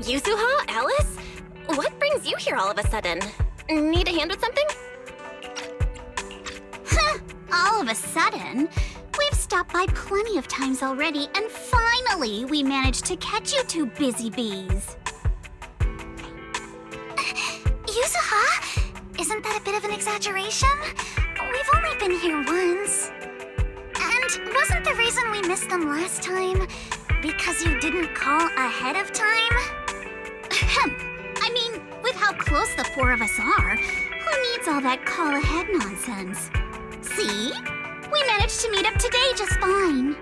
Yuzuha? Alice? What brings you here all of a sudden? Need a hand with something? All of a sudden? We've stopped by plenty of times already, and finally we managed to catch you two busy bees. Yuzuha? Isn't that a bit of an exaggeration? We've only been here once. And wasn't the reason we missed them last time because you didn't call ahead of time? I mean, with how close the four of us are, who needs all that call ahead nonsense? See? We managed to meet up today just fine.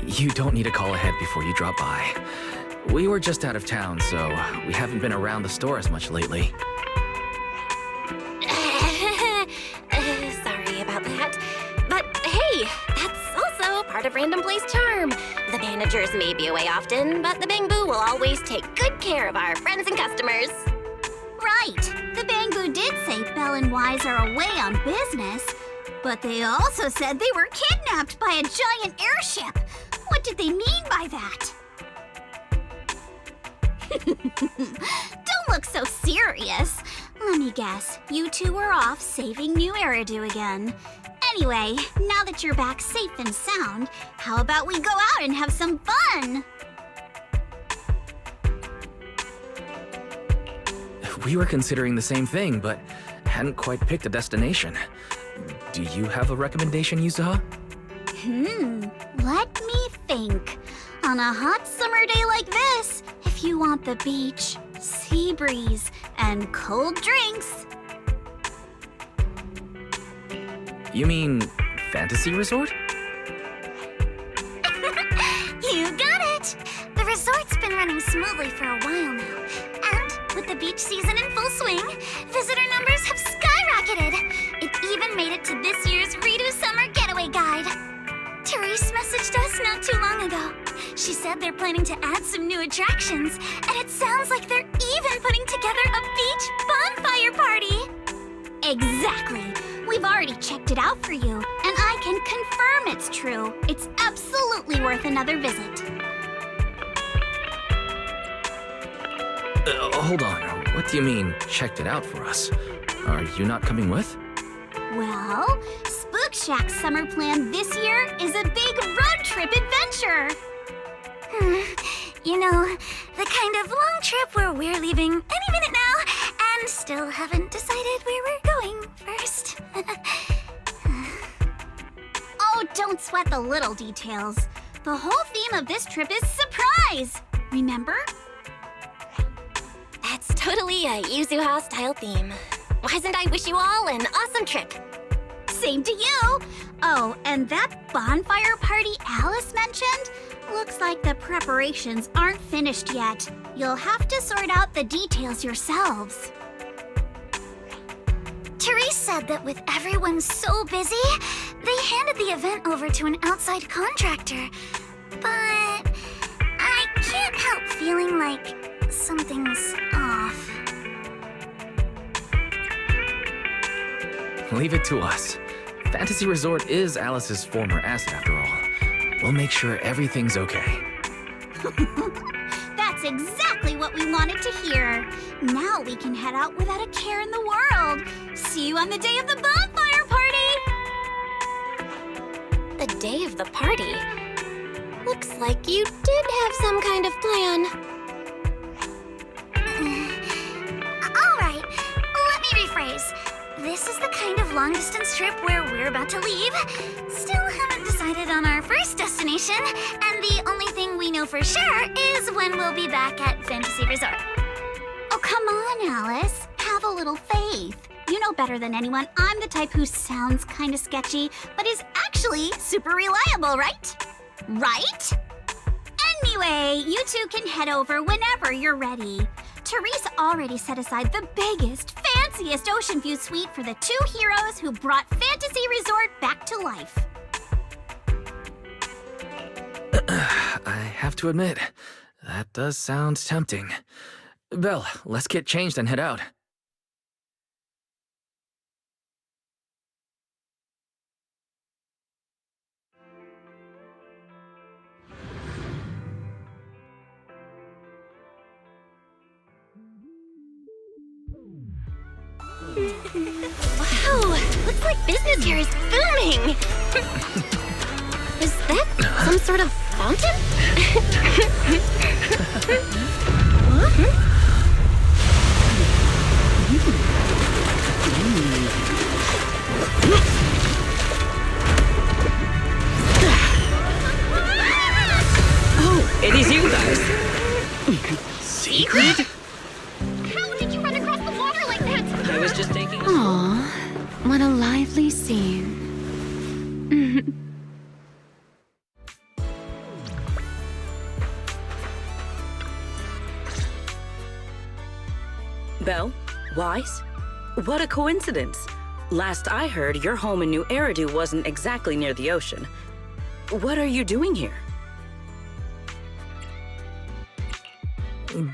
You don't need a call ahead before you drop by. We were just out of town, so we haven't been around the store as much lately. Sorry about that. But hey, that's also part of Random Play's charm. The managers may be away often, but the Bangbu will always take good care of our friends and customers. Right. The Bangbu did say Belle and Wise are away on business, but they also said they were kidnapped by a giant airship. What did they mean by that? Don't look so serious. Let me guess, you two were off saving New Eridu again. Anyway, now that you're back safe and sound, how about we go out and have some fun? We were considering the same thing, but hadn't quite picked a destination. Do you have a recommendation, Yuzuha? Let me think. On a hot summer day like this, if you want the beach, sea breeze, and cold drinks. You mean Fantasy Resort? You got it! The resort's been running smoothly for a while now. And with the beach season in full swing, visitor numbers have skyrocketed. It even made it to this year's Redo Summer Getaway Guide. Therese messaged us not too long ago. She said they're planning to add some new attractions, and it sounds like they're even putting together a beach bonfire party. Exactly. We've already checked it out for you, and I can confirm it's true. It's absolutely worth another visit. Hold on. What do you mean, checked it out for us? Are you not coming with? Well, Spook Shack's summer plan this year is a big road trip adventure. You know, the kind of long trip where we're leaving any minute now and still haven't decided where we're going first. Oh, don't sweat the little details. The whole theme of this trip is surprise. Remember? That's totally a Yuzuha-style theme. Why don't I wish you all an awesome trip? Same to you! Oh, and that bonfire party Alice mentioned? Looks like the preparations aren't finished yet. You'll have to sort out the details yourselves. Therese said that with everyone so busy, they handed the event over to an outside contractor. But I can't help feeling like something's off. Leave it to us. Fantasy Resort is Alice's former asset after all. We'll make sure everything's okay. That's exactly what we wanted to hear. Now we can head out without a care in the world. See you on the day of the bonfire party! The day of the party? Looks like you did have some kind of plan. Alright, let me rephrase. This is the kind of long-distance trip where we're about to leave. Still haven't decided on our first destination, and the only thing we know for sure is when we'll be back at Fantasy Resort. Oh, come on, Alice. Have a little faith. You know better than anyone I'm the type who sounds kind of sketchy, but is actually super reliable, right? Right? Anyway, you two can head over whenever you're ready. Therese already set aside the biggest, fanciest ocean view suite for the two heroes who brought Fantasy Resort back to life. I have to admit, that does sound tempting. Belle, let's get changed and head out. Wow, looks like business here is booming. Is that some sort of fountain? Oh, it is you guys. Secret? How did you run across the water like that? I was just taking a Aw, what a lively scene. Belle? Wise? What a coincidence. Last I heard, your home in New Eridu wasn't exactly near the ocean. What are you doing here?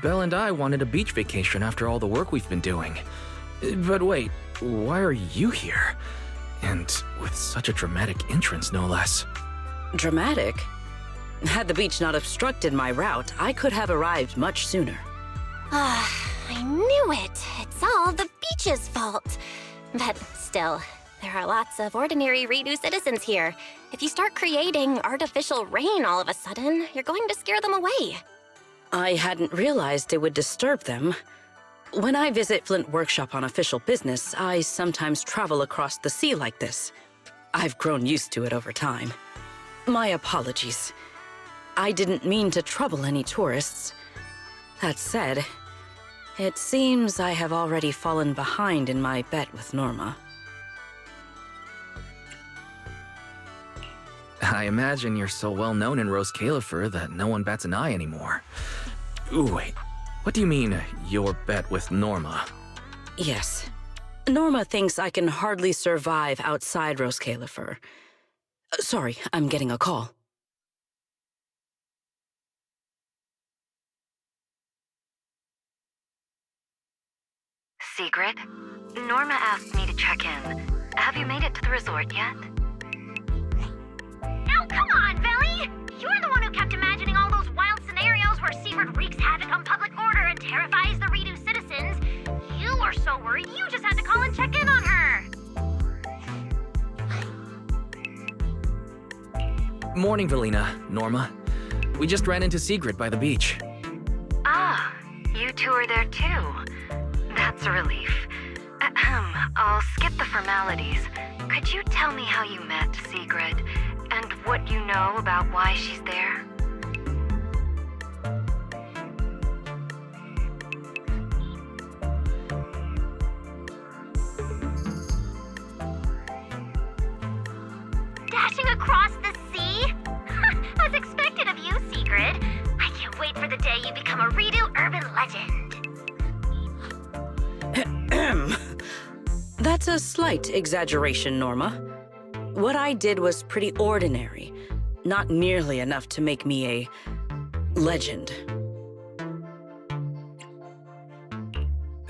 Belle and I wanted a beach vacation after all the work we've been doing. But wait, why are you here? And with such a dramatic entrance, no less. Dramatic? Had the beach not obstructed my route, I could have arrived much sooner. I knew it. It's all the beach's fault. But still, there are lots of ordinary Redo citizens here. If you start creating artificial rain all of a sudden, you're going to scare them away. I hadn't realized it would disturb them. When I visit Flint Workshop on official business, I sometimes travel across the sea like this. I've grown used to it over time. My apologies. I didn't mean to trouble any tourists. That said, it seems I have already fallen behind in my bet with Norma. I imagine you're so well known in Roscaelifer that no one bats an eye anymore. Ooh, wait. What do you mean, your bet with Norma? Yes. Norma thinks I can hardly survive outside Roscaelifer. Sorry, I'm getting a call. Secret? Norma asked me to check in. Have you made it to the resort yet? Oh, come on, Belly! You're the one who kept imagining all those wild scenarios where Secret wreaks havoc on public order and terrifies the Redo citizens. You were so worried you just had to call and check in on her. Morning, Velina, Norma. We just ran into Sigrid by the beach. Ah, you two are there too. That's a relief. I'll skip the formalities. Could you tell me how you met Sigrid, and what you know about why she's there? Dashing across the sea? As expected of you, Sigrid. I can't wait for the day you become a Redo urban legend. That's a slight exaggeration, Norma. What I did was pretty ordinary, not nearly enough to make me a legend.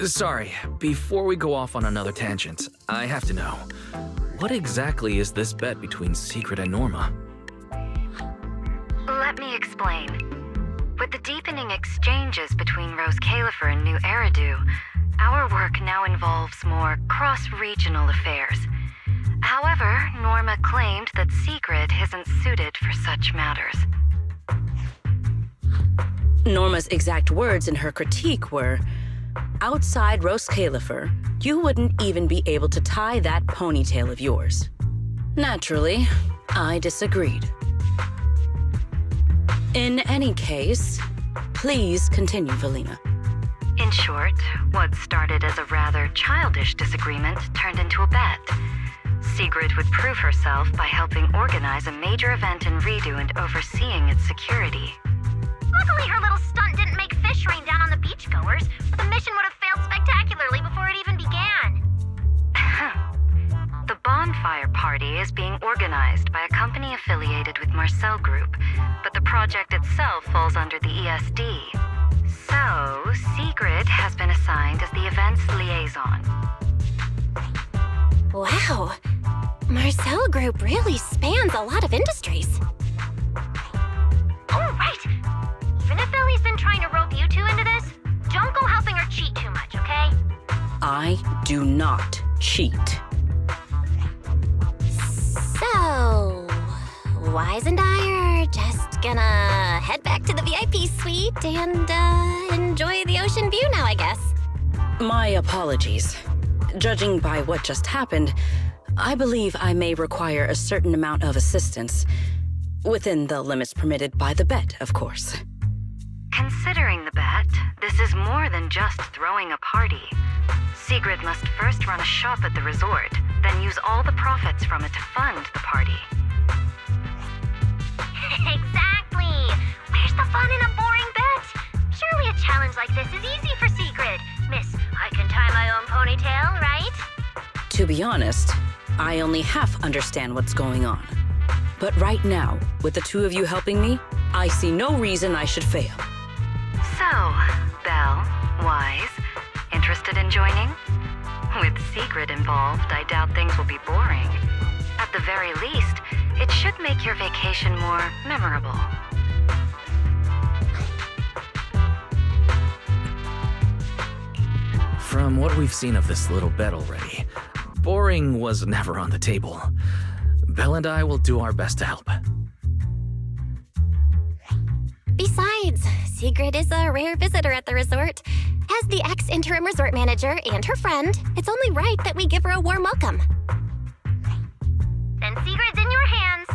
Sorry, before we go off on another tangent, I have to know. What exactly is this bet between Sigrid and Norma? Let me explain. With the deepening exchanges between Roscaelifer and New Eridu, our work now involves more cross-regional affairs. However, Norma claimed that Sigrid isn't suited for such matters. Norma's exact words in her critique were, outside Roscaelifer, you wouldn't even be able to tie that ponytail of yours. Naturally, I disagreed. In any case, please continue, Velina. In short, what started as a rather childish disagreement turned into a bet. Sigrid would prove herself by helping organize a major event in Redo and overseeing its security. Luckily, her little stunt didn't make fish rain down on the beachgoers, or the mission would have failed spectacularly before it even began. The bonfire party is being organized by a company affiliated with Marcel Group, but the project itself falls under the ESD. So, Sigrid has been assigned as the event's liaison. Wow. Marcel Group really spans a lot of industries. Oh, right! Even if Ellie's been trying to rope you two into this, don't go helping her cheat too much, okay? I do not cheat. So, Wise and I are just gonna head back to the VIP suite and enjoy the ocean view now, I guess. My apologies. Judging by what just happened, I believe I may require a certain amount of assistance. Within the limits permitted by the bet, of course. Considering the bet, this is more than just throwing a party. Sigrid must first run a shop at the resort, then use all the profits from it to fund the party. Exactly! Where's the fun in a boring bet? Surely a challenge like this is easy for Sigrid. Miss, I can tie my own ponytail, right? To be honest, I only half understand what's going on. But right now, with the two of you helping me, I see no reason I should fail. So, Belle, Wise, interested in joining? With Sigrid involved, I doubt things will be boring. At the very least, it should make your vacation more memorable. From what we've seen of this little bet already, boring was never on the table. Belle and I will do our best to help. Besides, Sigrid is a rare visitor at the resort. As the ex-interim resort manager and her friend, it's only right that we give her a warm welcome. Then Sigrid's in your hands.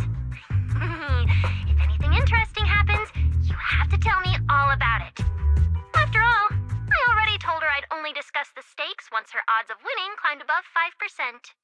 If anything interesting happens, you have to tell me all about it. After all, I already told her I'd only discuss the stakes once her odds of winning climbed above 5%.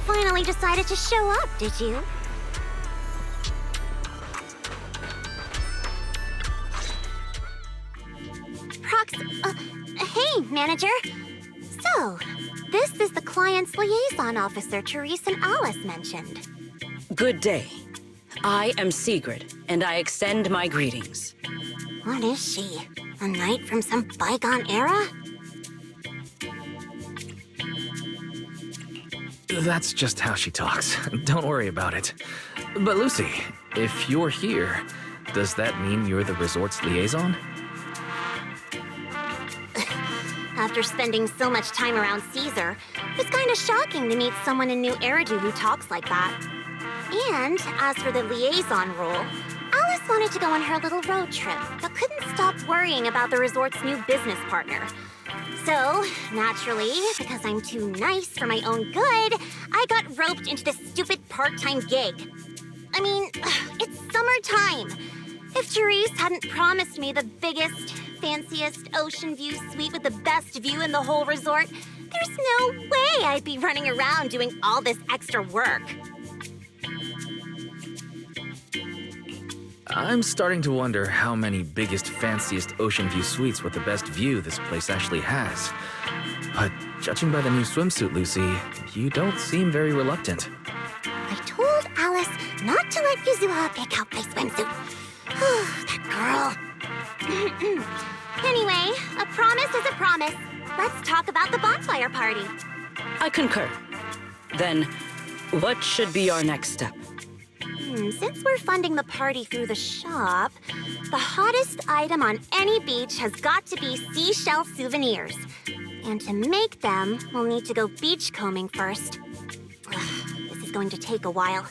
Finally decided to show up, did you? Proxy, hey, manager. So, this is the client's liaison officer Therese and Alice mentioned. Good day. I am Sigrid, and I extend my greetings. What is she? A knight from some bygone era? That's just how she talks. Don't worry about it. But Lucy, if you're here, does that mean you're the resort's liaison? After spending so much time around Caesar, it's kind of shocking to meet someone in New Eridu who talks like that. And as for the liaison role, Alice Alice wanted to go on her little road trip, but couldn't stop worrying about the resort's new business partner. So, naturally, because I'm too nice for my own good, I got roped into this stupid part-time gig. I mean, it's summertime. If Therese hadn't promised me the biggest, fanciest ocean view suite with the best view in the whole resort, there's no way I'd be running around doing all this extra work. I'm starting to wonder how many biggest, fanciest ocean view suites with the best view this place actually has. But judging by the new swimsuit, Lucy, you don't seem very reluctant. I told Alice not to let Yuzua pick out my swimsuit. That girl. Anyway, a promise is a promise. Let's talk about the bonfire party. I concur. Then, what should be our next step? Since we're funding the party through the shop, the hottest item on any beach has got to be seashell souvenirs. And to make them, we'll need to go beachcombing first. This is going to take a while.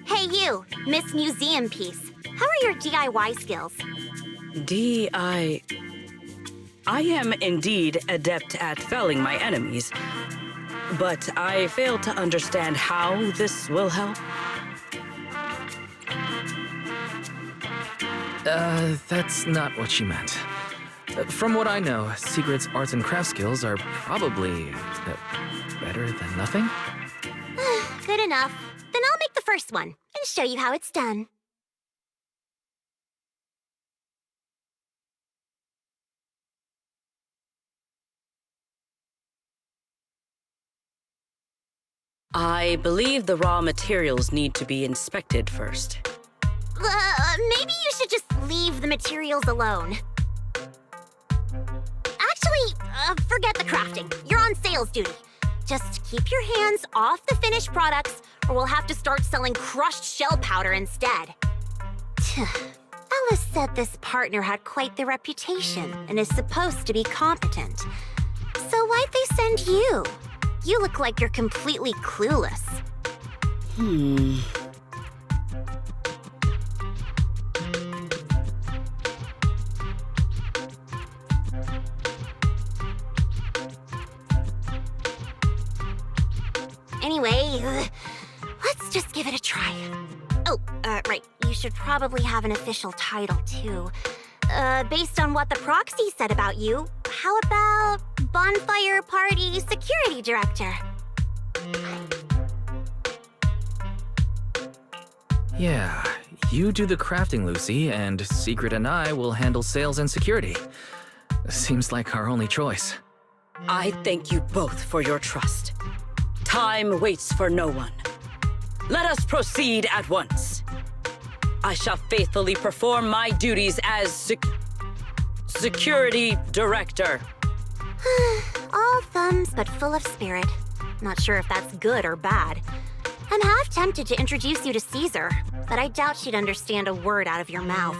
Hey you, Miss Museum Piece. How are your DIY skills? I am indeed adept at felling my enemies, but I fail to understand how this will help. That's not what she meant. From what I know, Secret's arts and craft skills are probably better than nothing. Good enough. Then I'll make the first one and show you how it's done. I believe the raw materials need to be inspected first. Maybe you should just leave the materials alone. Actually, forget the crafting. You're on sales duty. Just keep your hands off the finished products, or we'll have to start selling crushed shell powder instead. Alice said this partner had quite the reputation and is supposed to be competent. So why'd they send you? You look like you're completely clueless. Anyway, let's just give it a try. Oh, right. You should probably have an official title, too. Based on what the Proxy said about you, how about Bonfire Party Security Director? Yeah, you do the crafting, Lucy, and Secret and I will handle sales and security. Seems like our only choice. I thank you both for your trust. Time waits for no one. Let us proceed at once. I shall faithfully perform my duties as Security Director. All thumbs but full of spirit. Not sure if that's good or bad. I'm half tempted to introduce you to Caesar, but I doubt she'd understand a word out of your mouth.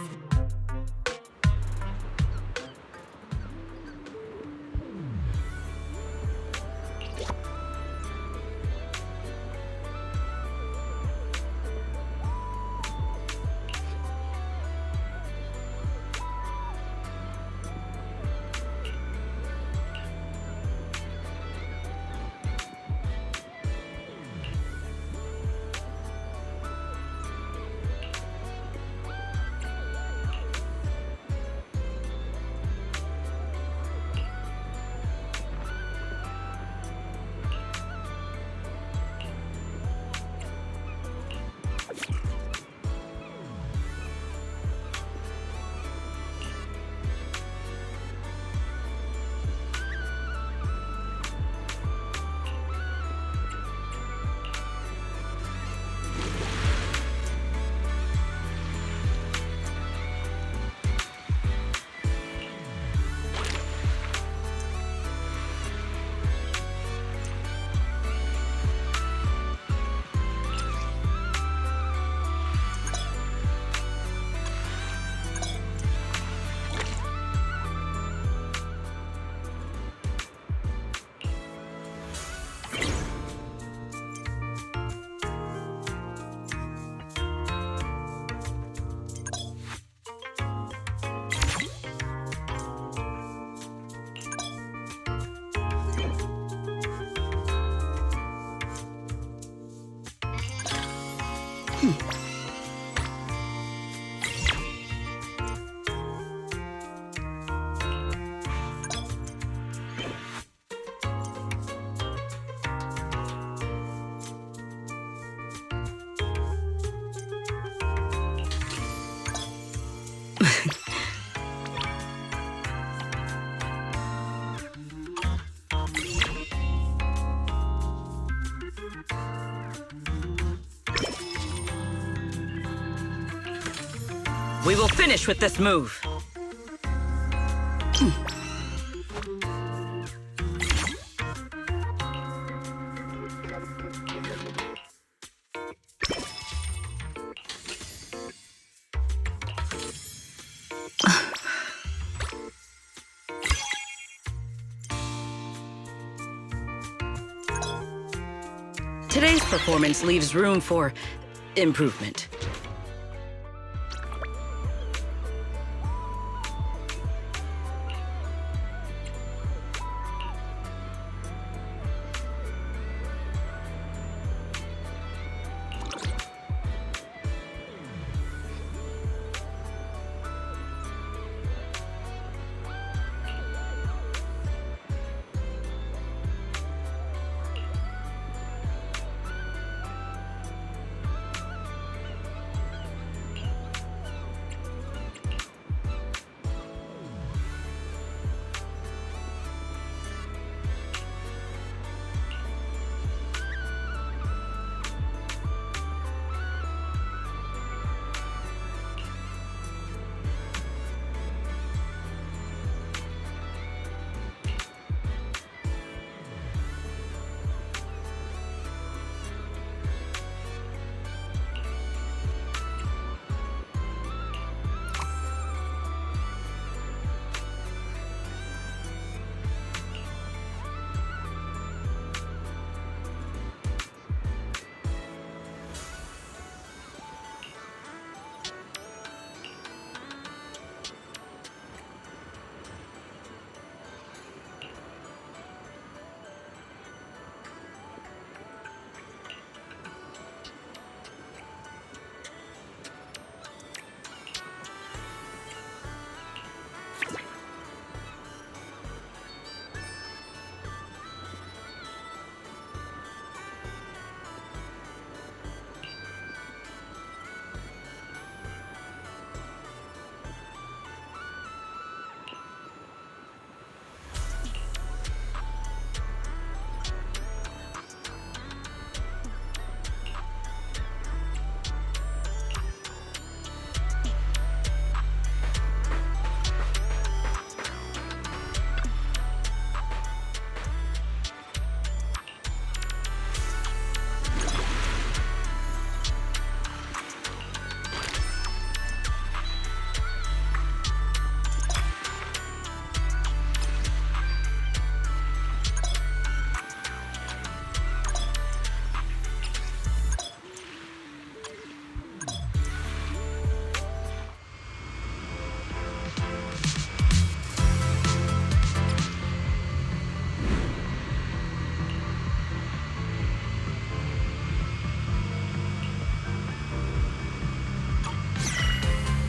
We will finish with this move. Today's performance leaves room for improvement.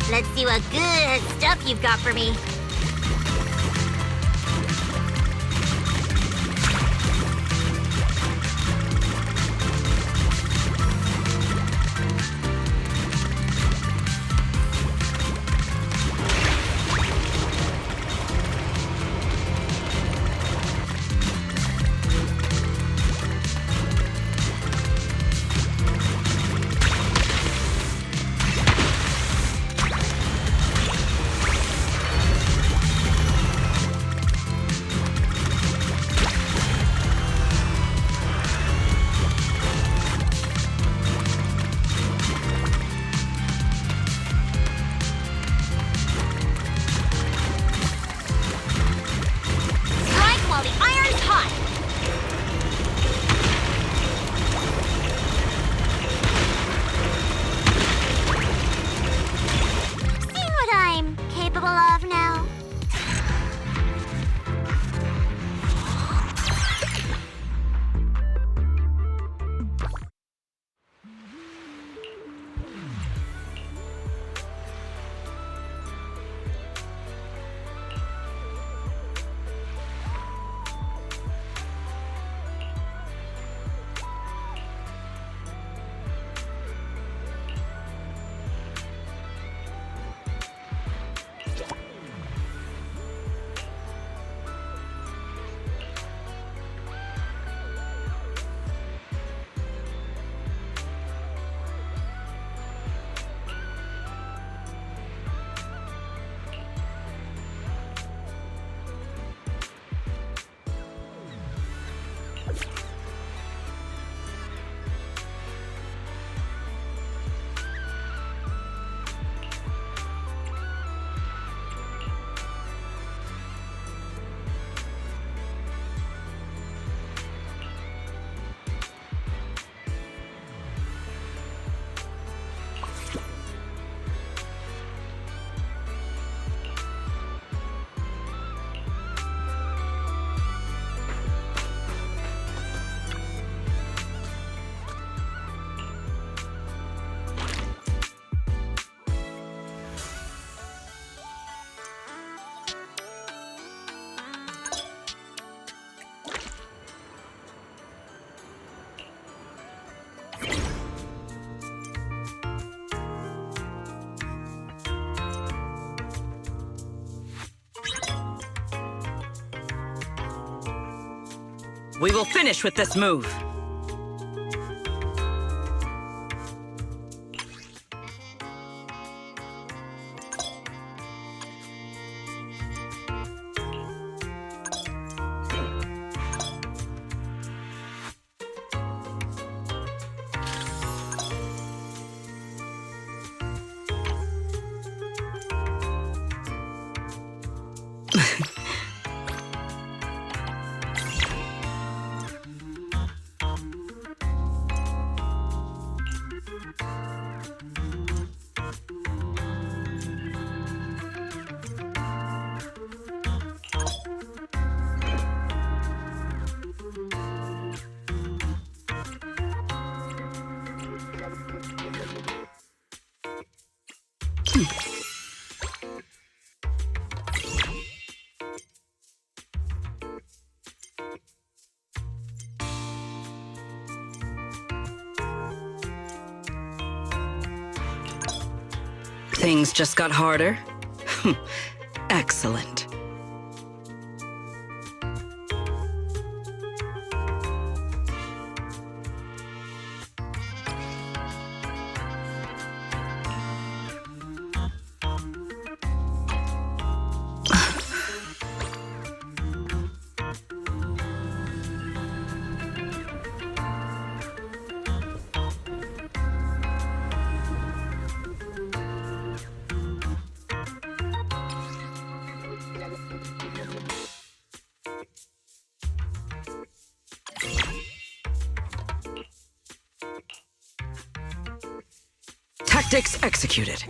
Let's see what good stuff you've got for me. We will finish with this move. Things just got harder? Excellent. Tactics executed.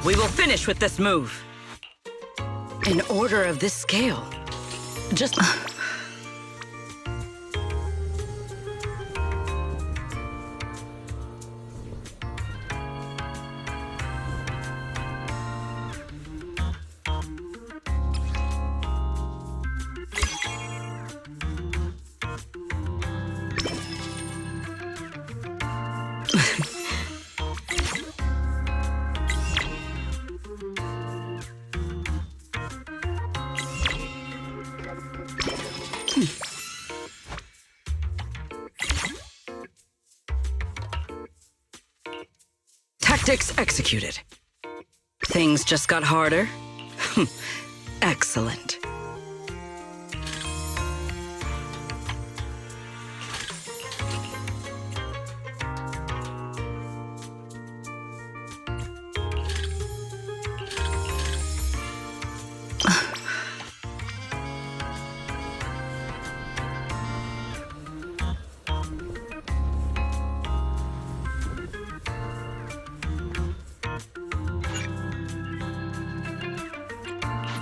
We will finish with this move. In order of this scale. Just... Tactics executed. Things just got harder? Excellent.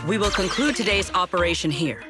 We will conclude today's operation here.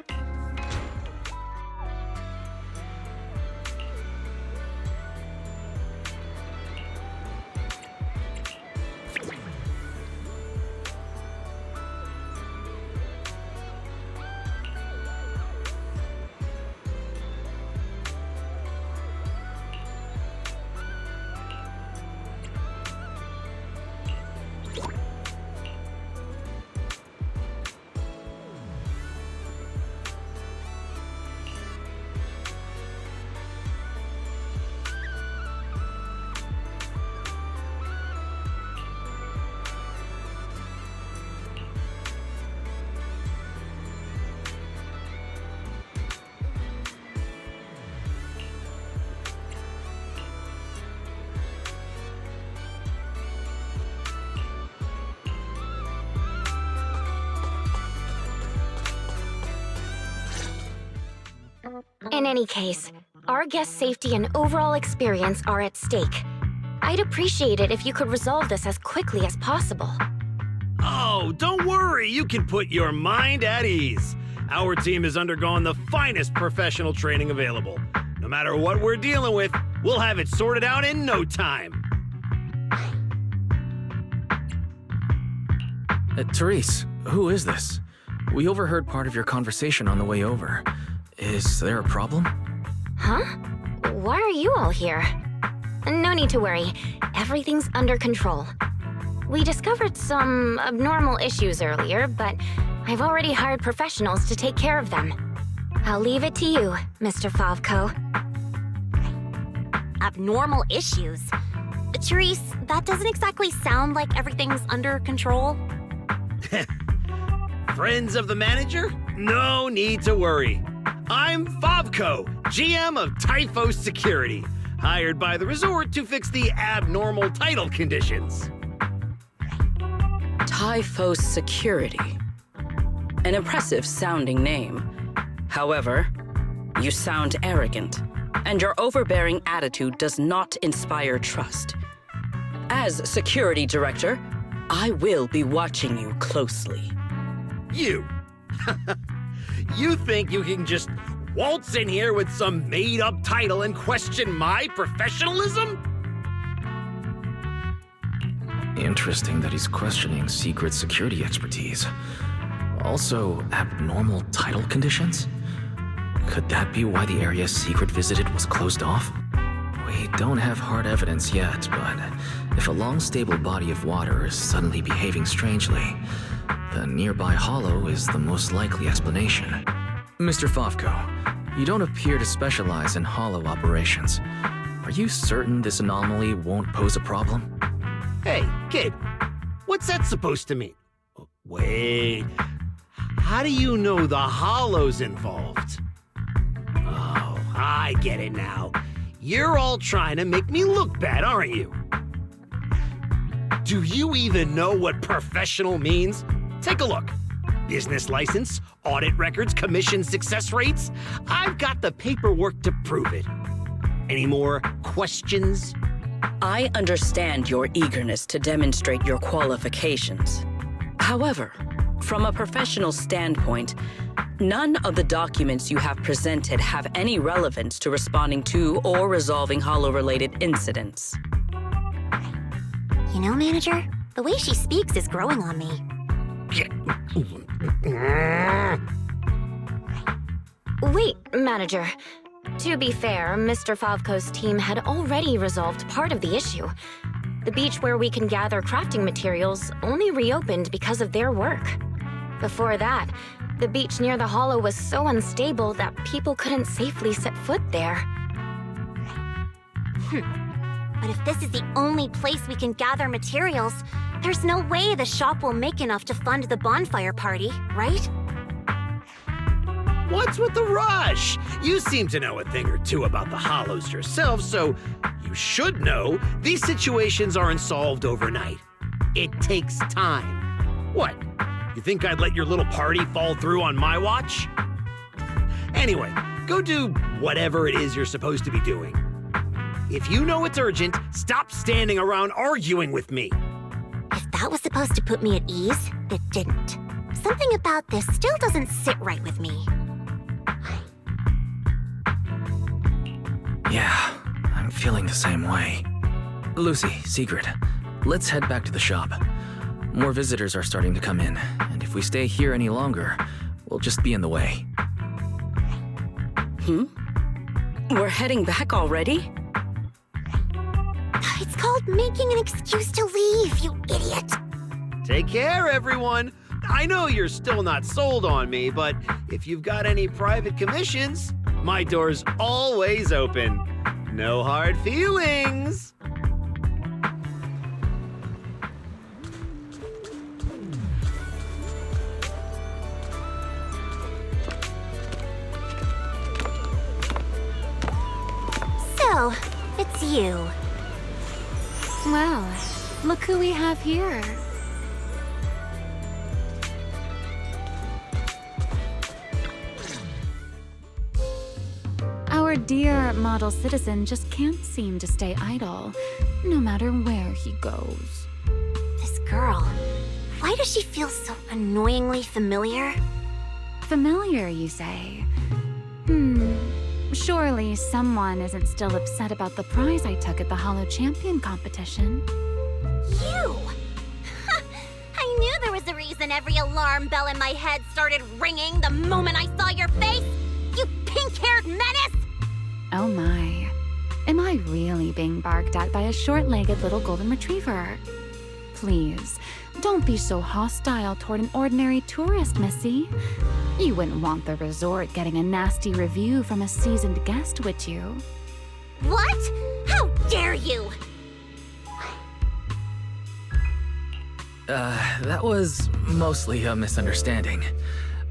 In any case, our guest safety and overall experience are at stake. I'd appreciate it if you could resolve this as quickly as possible. Oh, don't worry, you can put your mind at ease. Our team has undergone the finest professional training available. No matter what we're dealing with, we'll have it sorted out in no time. Therese, who is this? We overheard part of your conversation on the way over. Is there a problem? Huh? Why are you all here? No need to worry. Everything's under control. We discovered some abnormal issues earlier, but I've already hired professionals to take care of them. I'll leave it to you, Mr. Favko. Abnormal issues? Therese, that doesn't exactly sound like everything's under control. Friends of the manager? No need to worry. I'm Favko, GM of Typhos Security, hired by the resort to fix the abnormal title conditions. Typhos Security. An impressive sounding name. However, you sound arrogant, and your overbearing attitude does not inspire trust. As security director, I will be watching you closely. You. You think you can just waltz in here with some made-up title and question my professionalism? Interesting that he's questioning secret security expertise. Also, abnormal title conditions? Could that be why the area Secret visited was closed off? We don't have hard evidence yet, but if a long, stable body of water is suddenly behaving strangely, the nearby hollow is the most likely explanation. Mr. Favko, you don't appear to specialize in hollow operations. Are you certain this anomaly won't pose a problem? Hey, kid, what's that supposed to mean? Wait, how do you know the hollow's involved? Oh, I get it now. You're all trying to make me look bad, aren't you? Do you even know what professional means? Take a look. Business license, audit records, commission success rates. I've got the paperwork to prove it. Any more questions? I understand your eagerness to demonstrate your qualifications. However, from a professional standpoint, none of the documents you have presented have any relevance to responding to or resolving hollow-related incidents. You know, Manager, the way she speaks is growing on me. Wait, Manager. To be fair, Mr. Favko's team had already resolved part of the issue. The beach where we can gather crafting materials only reopened because of their work. Before that, the beach near the hollow was so unstable that people couldn't safely set foot there. But if this is the only place we can gather materials, there's no way the shop will make enough to fund the bonfire party, right? What's with the rush? You seem to know a thing or two about the hollows yourself, so you should know these situations aren't solved overnight. It takes time. What? You think I'd let your little party fall through on my watch? Anyway, go do whatever it is you're supposed to be doing. If you know it's urgent, stop standing around arguing with me. If that was supposed to put me at ease, it didn't. Something about this still doesn't sit right with me. Yeah, I'm feeling the same way. Lucy, Secret, let's head back to the shop. More visitors are starting to come in, and if we stay here any longer, we'll just be in the way. We're heading back already? It's called making an excuse to leave, you idiot. Take care, everyone. I know you're still not sold on me, but if you've got any private commissions, my door's always open. No hard feelings. So, it's you. Well, look who we have here. Your dear model citizen just can't seem to stay idle, no matter where he goes. This girl, why does she feel so annoyingly familiar? Familiar, you say? Surely someone isn't still upset about the prize I took at the Hollow Champion competition. You! I knew there was a reason every alarm bell in my head started ringing the moment I saw your face! You pink-haired menace! Oh my. Am I really being barked at by a short-legged little golden retriever? Please, don't be so hostile toward an ordinary tourist, Missy. You wouldn't want the resort getting a nasty review from a seasoned guest, would you? What? How dare you! That was mostly a misunderstanding.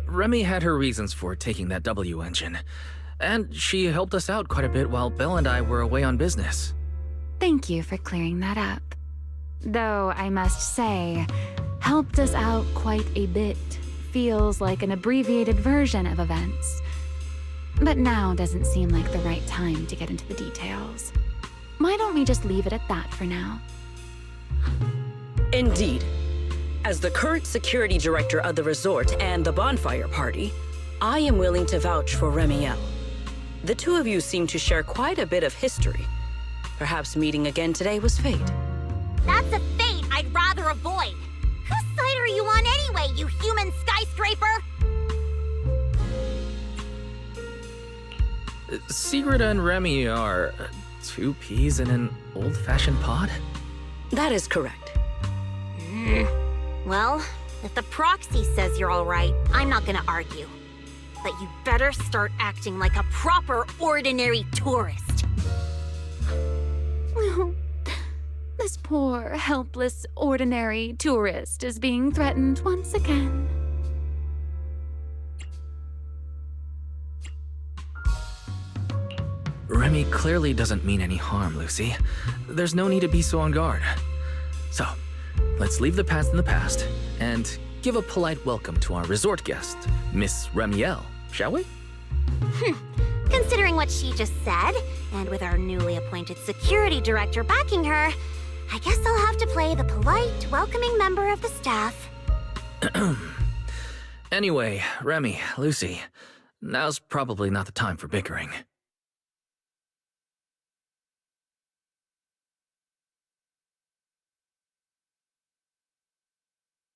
Remy had her reasons for taking that W engine, and she helped us out quite a bit while Belle and I were away on business. Thank you for clearing that up. Though I must say, helped us out quite a bit feels like an abbreviated version of events. But now doesn't seem like the right time to get into the details. Why don't we just leave it at that for now? Indeed. As the current security director of the resort and the bonfire party, I am willing to vouch for Remiel. The two of you seem to share quite a bit of history. Perhaps meeting again today was fate. That's a fate I'd rather avoid. Whose side are you on anyway, you human skyscraper? Sigrid and Remy are two peas in an old-fashioned pod? That is correct. Well, if the Proxy says you're all right, I'm not gonna argue. But you better start acting like a proper, ordinary tourist. This poor, helpless, ordinary tourist is being threatened once again. Remy clearly doesn't mean any harm, Lucy. There's no need to be so on guard. So, let's leave the past in the past and give a polite welcome to our resort guest, Miss Remiel, shall we? Considering what she just said, and with our newly appointed security director backing her, I guess I'll have to play the polite, welcoming member of the staff. Anyway, Remy, Lucy, now's probably not the time for bickering.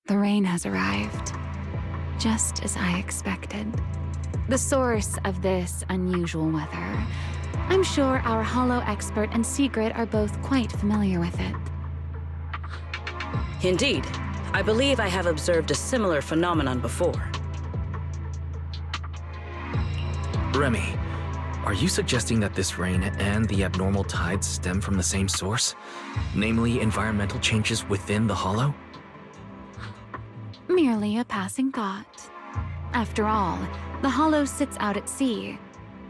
The rain has arrived, just as I expected. The source of this unusual weather. I'm sure our Hollow expert and Sigrid are both quite familiar with it. Indeed. I believe I have observed a similar phenomenon before. Remy, are you suggesting that this rain and the abnormal tides stem from the same source? Namely, environmental changes within the Hollow? Merely a passing thought. After all, the Hollow sits out at sea.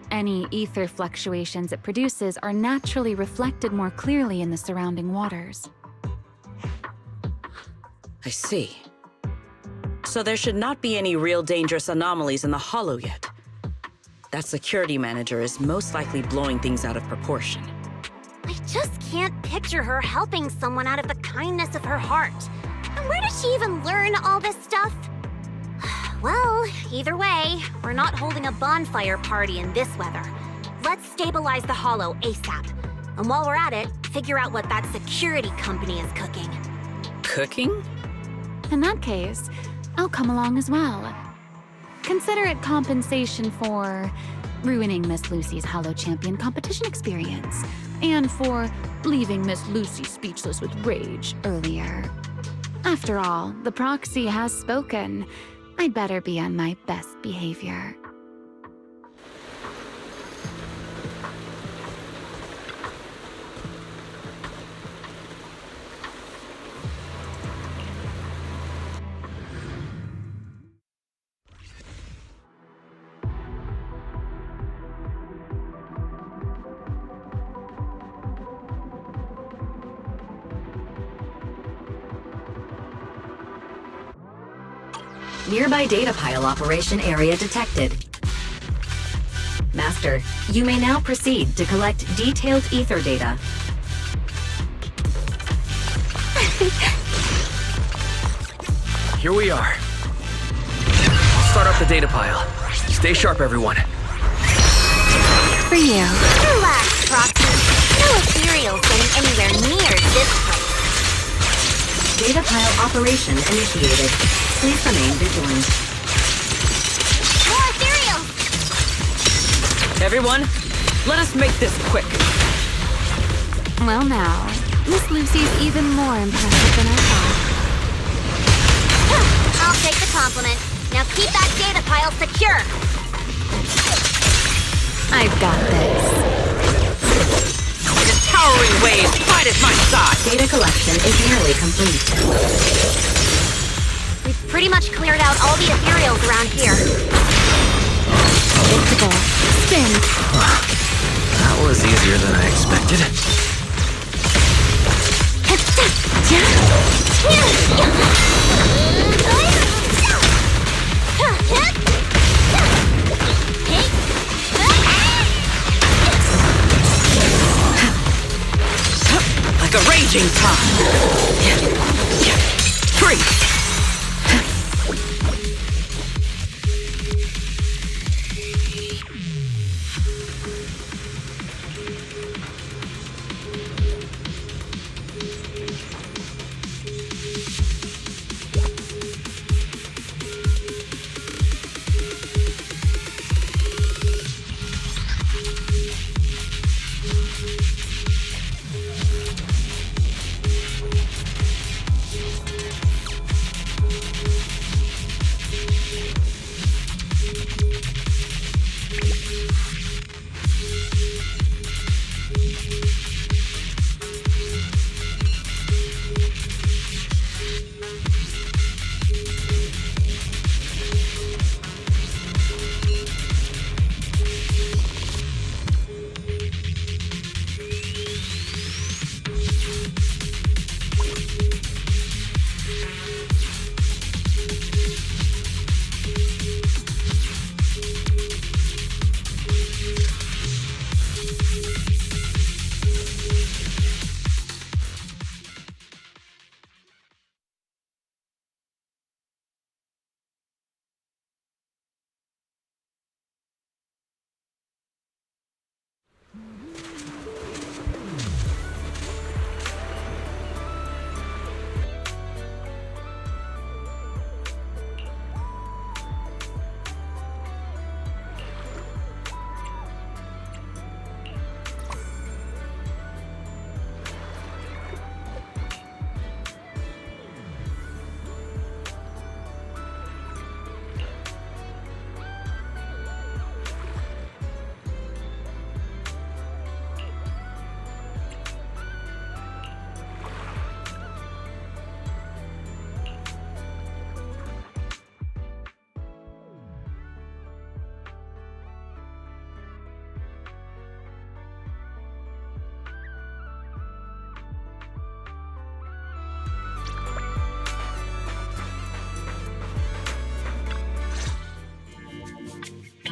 Any ether fluctuations it produces are naturally reflected more clearly in the surrounding waters. I see. So there should not be any real dangerous anomalies in the Hollow yet. That security manager is most likely blowing things out of proportion. I just can't picture her helping someone out of the kindness of her heart. And where did she even learn all this stuff? Well, either way, we're not holding a bonfire party in this weather. Let's stabilize the Hollow ASAP. And while we're at it, figure out what that security company is cooking. Cooking? In that case, I'll come along as well. Consider it compensation for ruining Miss Lucy's Hollow Champion competition experience, and for leaving Miss Lucy speechless with rage earlier. After all, the Proxy has spoken. I'd better be on my best behavior. Nearby data pile operation area detected. Master, you may now proceed to collect detailed ether data. Here we are. I'll start up the data pile. Stay sharp, everyone. For you. Relax, Proxy. No ethereals getting anywhere near this place. Data pile operation initiated. Please remain vigilant. More ethereals! Everyone, let us make this quick. Well now, Miss Lucy's even more impressive than I thought. I'll take the compliment. Now keep that data pile secure. I've got this. The towering waves fight at my side. Data collection is nearly complete. We've pretty much cleared out all the ethereals around here. Predictable. Spin. That was easier than I expected. Like a raging tide. Freeze!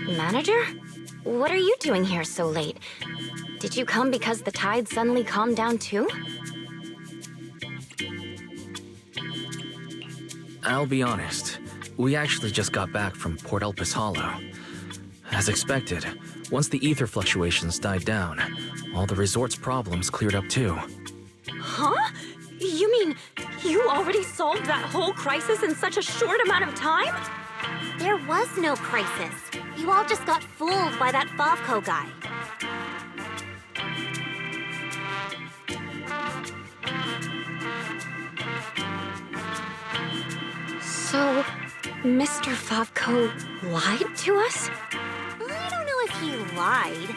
Manager? What are you doing here so late? Did you come because the tide suddenly calmed down too? I'll be honest. We actually just got back from Port Elpis Hollow. As expected, once the ether fluctuations died down, all the resort's problems cleared up too. Huh? You mean you already solved that whole crisis in such a short amount of time? There was no crisis. You all just got fooled by that Favco guy. So, Mr. Favco lied to us? I don't know if he lied.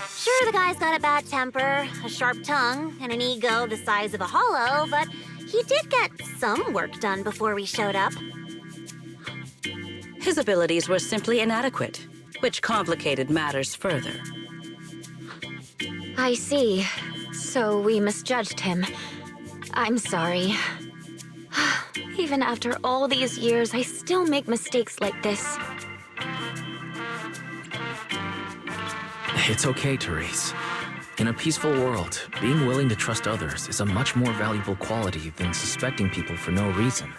Sure, the guy's got a bad temper, a sharp tongue, and an ego the size of a hollow, but he did get some work done before we showed up. His abilities were simply inadequate, which complicated matters further. I see. So we misjudged him. I'm sorry. Even after all these years, I still make mistakes like this. It's okay, Therese. In a peaceful world, being willing to trust others is a much more valuable quality than suspecting people for no reason.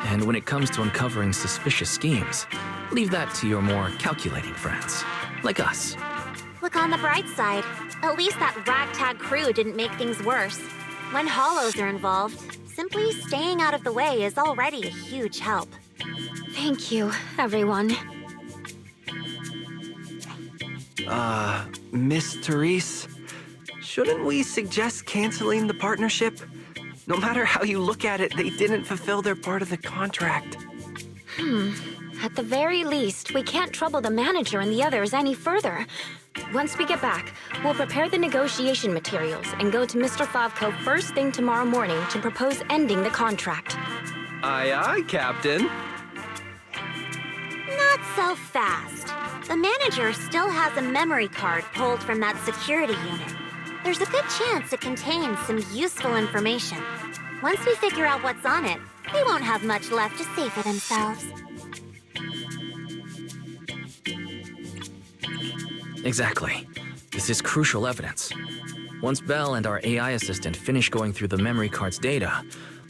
And when it comes to uncovering suspicious schemes, leave that to your more calculating friends, like us. Look on the bright side. At least that ragtag crew didn't make things worse. When hollows are involved, simply staying out of the way is already a huge help. Thank you, everyone. Miss Therese, shouldn't we suggest canceling the partnership? No matter how you look at it, they didn't fulfill their part of the contract. At the very least, we can't trouble the manager and the others any further. Once we get back, we'll prepare the negotiation materials and go to Mr. Favko first thing tomorrow morning to propose ending the contract. Aye, aye, Captain. Not so fast. The manager still has a memory card pulled from that security unit. There's a good chance it contains some useful information. Once we figure out what's on it, they won't have much left to say for themselves. Exactly. This is crucial evidence. Once Belle and our AI assistant finish going through the memory card's data,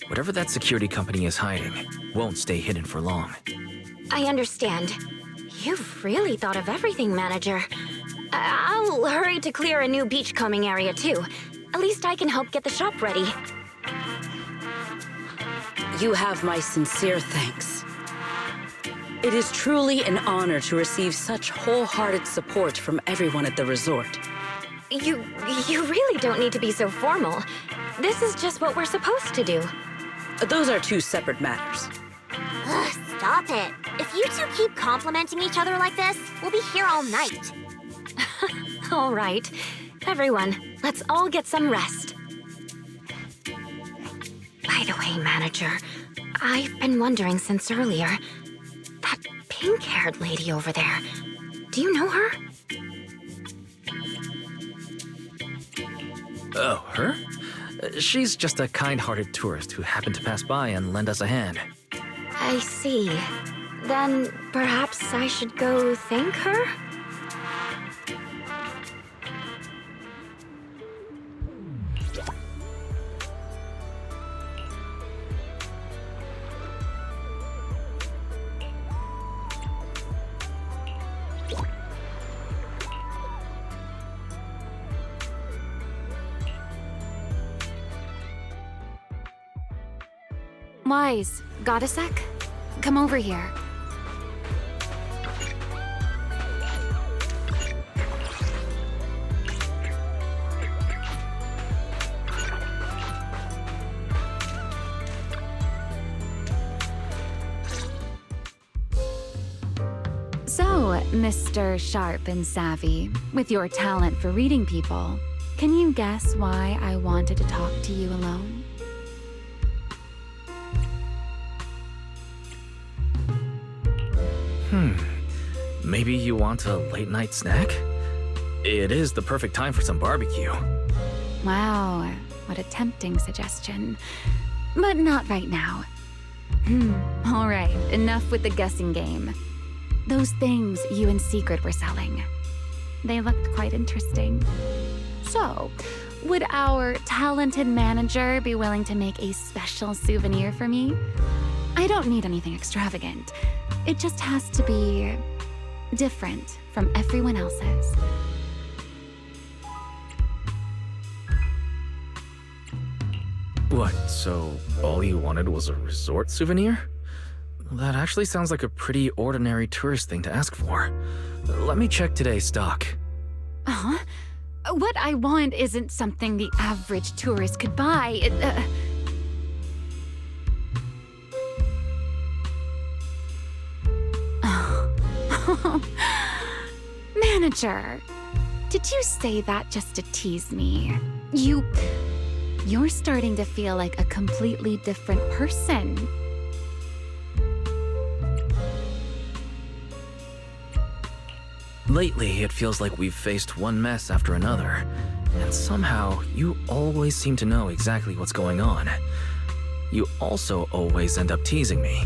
whatever that security company is hiding won't stay hidden for long. I understand. You've really thought of everything, Manager. I'll hurry to clear a new beachcombing area, too. At least I can help get the shop ready. You have my sincere thanks. It is truly an honor to receive such wholehearted support from everyone at the resort. You really don't need to be so formal. This is just what we're supposed to do. Those are two separate matters. Ugh, stop it. If you two keep complimenting each other like this, we'll be here all night. All right. Everyone, let's all get some rest. By the way, Manager, I've been wondering since earlier. That pink-haired lady over there, do you know her? Oh, her? She's just a kind-hearted tourist who happened to pass by and lend us a hand. I see. Then perhaps I should go thank her? Wise, got a sec? Come over here. So, Mr. Sharp and Savvy, with your talent for reading people, can you guess why I wanted to talk to you alone? Maybe you want a late-night snack? It is the perfect time for some barbecue. Wow, what a tempting suggestion. But not right now. All right, enough with the guessing game. Those things you and Secret were selling. They looked quite interesting. So, would our talented manager be willing to make a special souvenir for me? I don't need anything extravagant. It just has to be different from everyone else's. What, so all you wanted was a resort souvenir? That actually sounds like a pretty ordinary tourist thing to ask for. Let me check today's stock. Huh? What I want isn't something the average tourist could buy. Manager, did you say that just to tease me? You're starting to feel like a completely different person. Lately, it feels like we've faced one mess after another, and somehow you always seem to know exactly what's going on. You also always end up teasing me.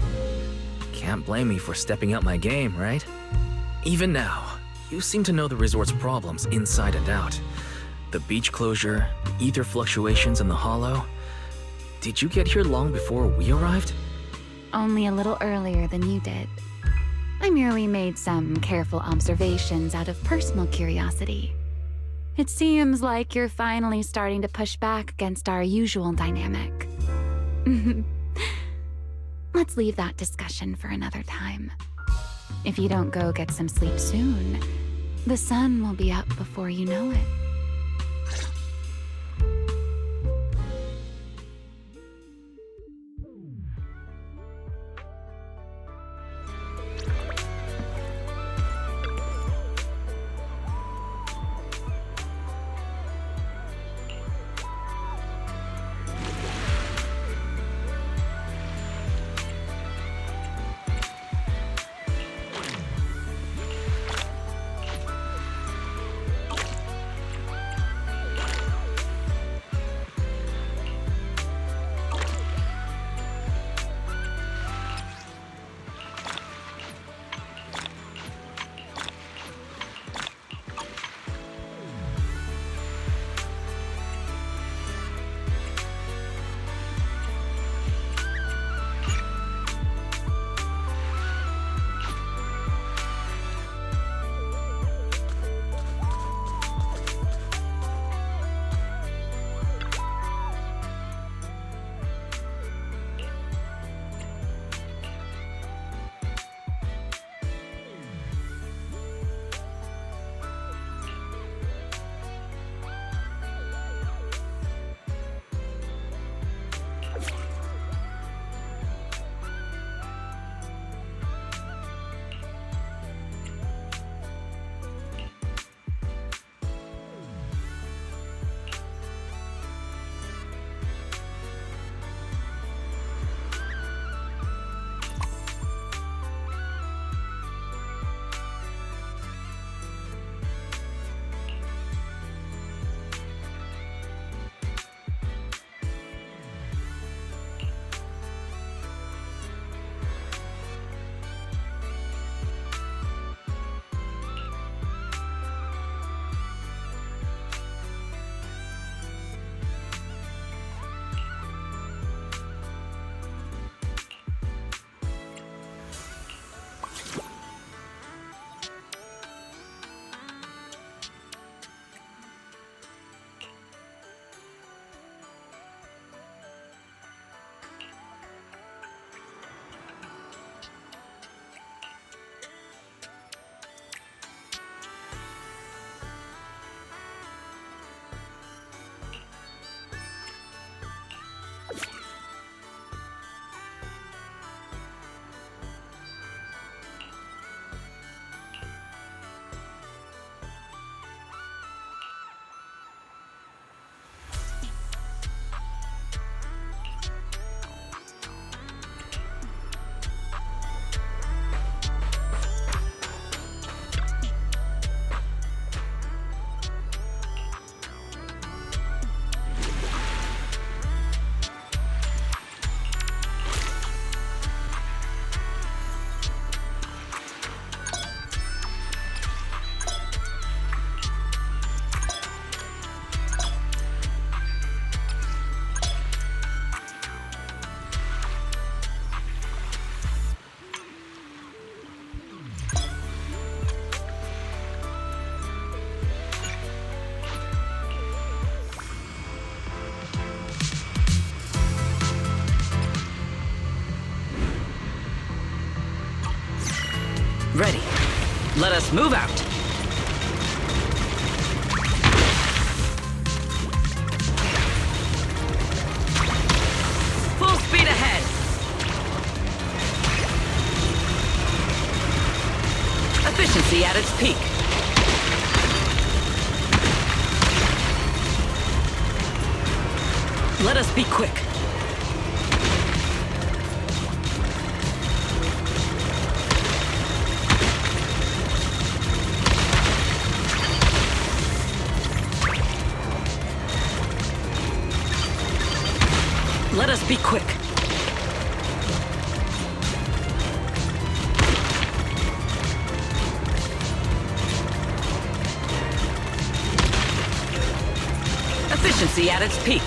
Can't blame me for stepping up my game, right? Even now, you seem to know the resort's problems inside and out. The beach closure, the ether fluctuations in the hollow. Did you get here long before we arrived? Only a little earlier than you did. I merely made some careful observations out of personal curiosity. It seems like you're finally starting to push back against our usual dynamic. Let's leave that discussion for another time. If you don't go get some sleep soon, the sun will be up before you know it. Ready. Let us move out. Full speed ahead. Efficiency at its peak. Let us be quick. Let us be quick. efficiency at its peak.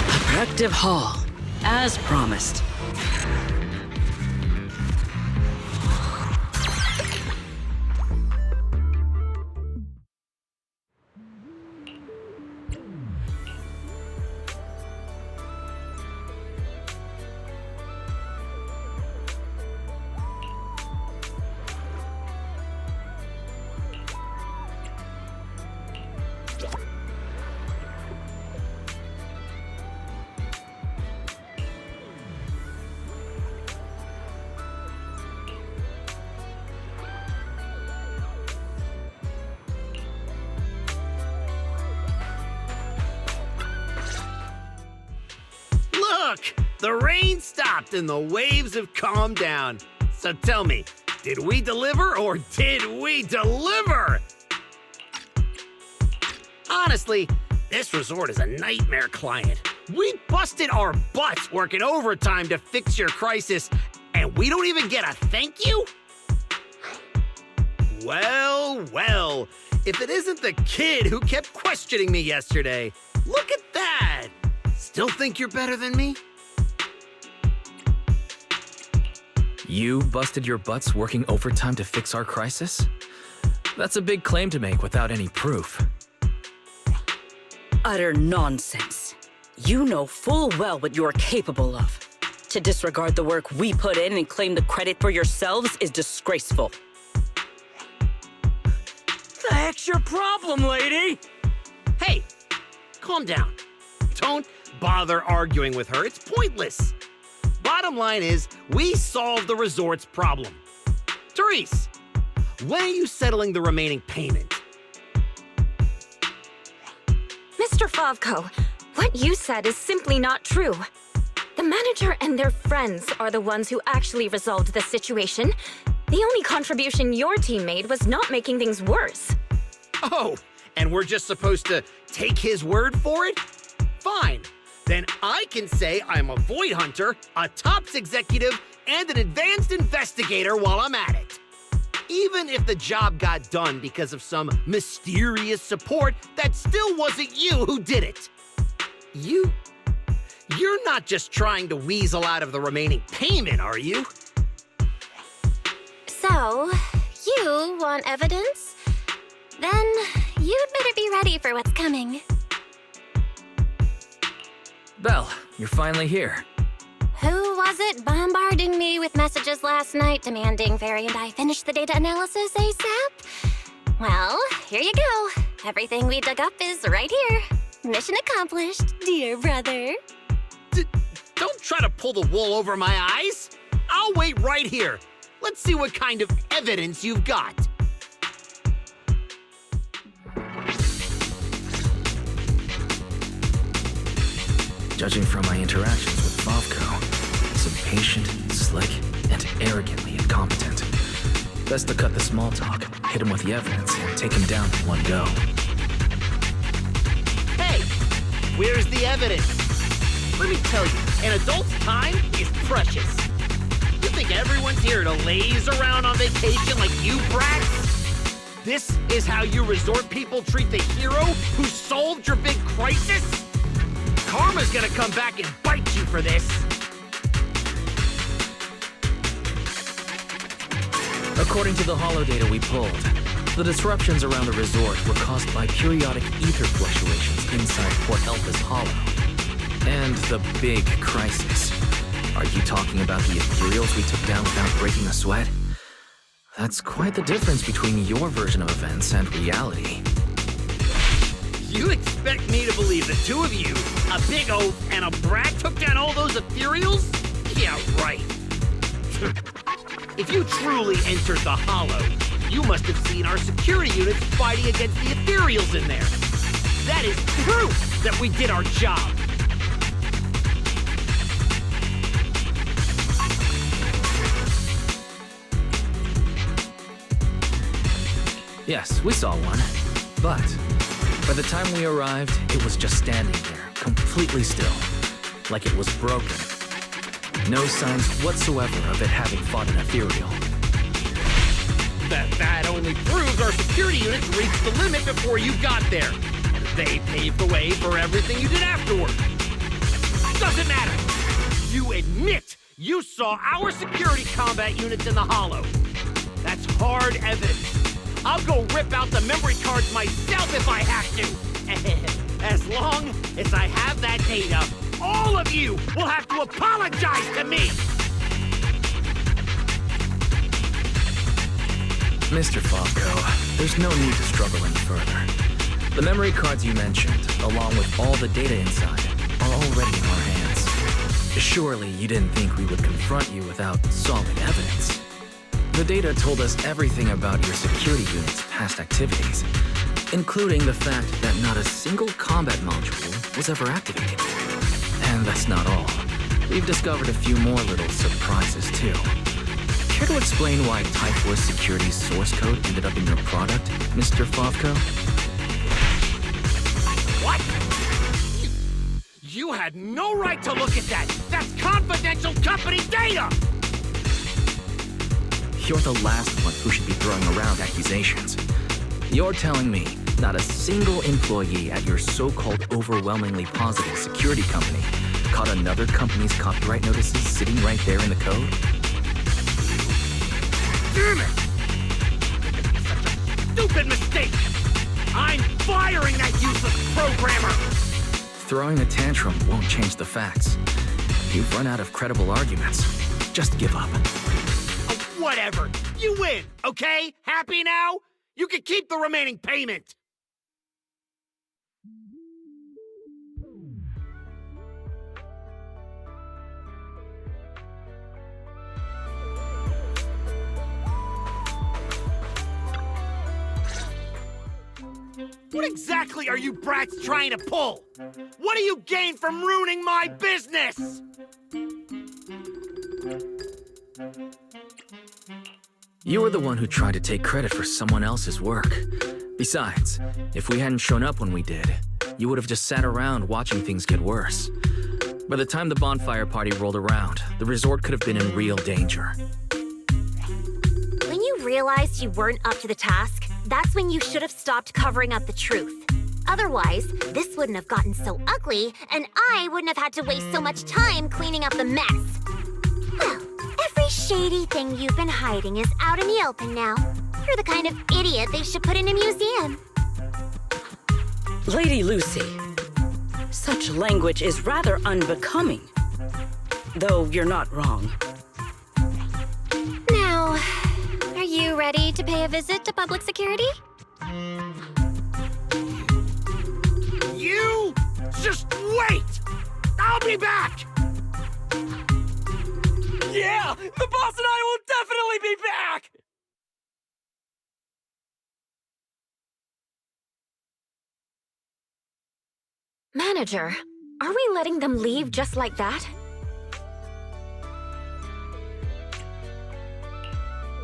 A productive haul, as promised. Look! The rain stopped and the waves have calmed down. So tell me, did we deliver or did we deliver? Honestly, this resort is a nightmare client. We busted our butts working overtime to fix your crisis, and we don't even get a thank you? Well, well, if it isn't the kid who kept questioning me yesterday. Look at that! Still think you're better than me? You busted your butts working overtime to fix our crisis? That's a big claim to make without any proof. Utter nonsense. You know full well what you're capable of. To disregard the work we put in and claim the credit for yourselves is disgraceful. The heck's your problem, lady? Hey, calm down. Don't bother arguing with her. It's pointless. Bottom line is, we solved the resort's problem. Therese, when are you settling the remaining payment? Mr. Favko, what you said is simply not true. The manager and their friends are the ones who actually resolved the situation. The only contribution your team made was not making things worse. Oh, and we're just supposed to take his word for it? Fine. Then I can say I'm a void hunter, a TOPS executive, and an advanced investigator while I'm at it. Even if the job got done because of some mysterious support, that still wasn't you who did it. You're not just trying to weasel out of the remaining payment, are you? So, you want evidence? Then you'd better be ready for what's coming. Belle, you're finally here. Who was it bombarding me with messages last night demanding Fairy and I finish the data analysis ASAP? Well, here you go. Everything we dug up is right here. Mission accomplished, dear brother. Don't try to pull the wool over my eyes. I'll wait right here. Let's see what kind of evidence you've got. Judging from my interactions with Favko, he's impatient, slick, and arrogantly incompetent. Best to cut the small talk, hit him with the evidence, and take him down in one go. Hey, where's the evidence? Let me tell you, an adult's time is precious. You think everyone's here to laze around on vacation like you brats? This is how you resort people treat the hero who solved your big crisis? Karma's gonna come back and bite you for this. According to the holodata we pulled, the disruptions around the resort were caused by periodic ether fluctuations inside Port Elpis Hollow. And the big crisis. Are you talking about the ethereals we took down without breaking a sweat? That's quite the difference between your version of events and reality. You expect me to believe the two of you, a big oaf and a brat, took down all those ethereals? Yeah, right. If you truly entered the Hollow, you must have seen our security units fighting against the ethereals in there. That is proof that we did our job. Yes, we saw one. But by the time we arrived, it was just standing there, completely still, like it was broken. No signs whatsoever of it having fought an ethereal. That only proves our security units reached the limit before you got there. They paved the way for everything you did afterward. Doesn't matter. You admit you saw our security combat units in the Hollow. That's hard evidence. I'll go rip out the memory cards myself if I have to. As long as I have that data, all of you will have to apologize to me! Mr. Fovko, there's no need to struggle any further. The memory cards you mentioned, along with all the data inside, are already in our hands. Surely you didn't think we would confront you without solid evidence. The data told us everything about your security unit's past activities, including the fact that not a single combat module was ever activated. And that's not all. We've discovered a few more little surprises, too. Care to explain why Type Force Security's source code ended up in your product, Mr. Fovko? What? You had no right to look at that! That's confidential company data! You're the last one who should be throwing around accusations. You're telling me not a single employee at your so-called overwhelmingly positive security company caught another company's copyright notices sitting right there in the code? Damn it! Such a stupid mistake! I'm firing that useless programmer! Throwing a tantrum won't change the facts. You've run out of credible arguments. Just give up. Oh, whatever. You win, okay? Happy now? You can keep the remaining payment. What exactly are you brats trying to pull? What do you gain from ruining my business? You were the one who tried to take credit for someone else's work. Besides, if we hadn't shown up when we did, you would have just sat around watching things get worse. By the time the bonfire party rolled around, the resort could have been in real danger. When you realized you weren't up to the task, that's when you should have stopped covering up the truth. Otherwise, this wouldn't have gotten so ugly, and I wouldn't have had to waste so much time cleaning up the mess. Well, every shady thing you've been hiding is out in the open now. You're the kind of idiot they should put in a museum. Lady Lucy, such language is rather unbecoming. Though you're not wrong. Now, are you ready to pay a visit to public security? You just wait! I'll be back! Yeah! The boss and I will definitely be back! Manager, are we letting them leave just like that?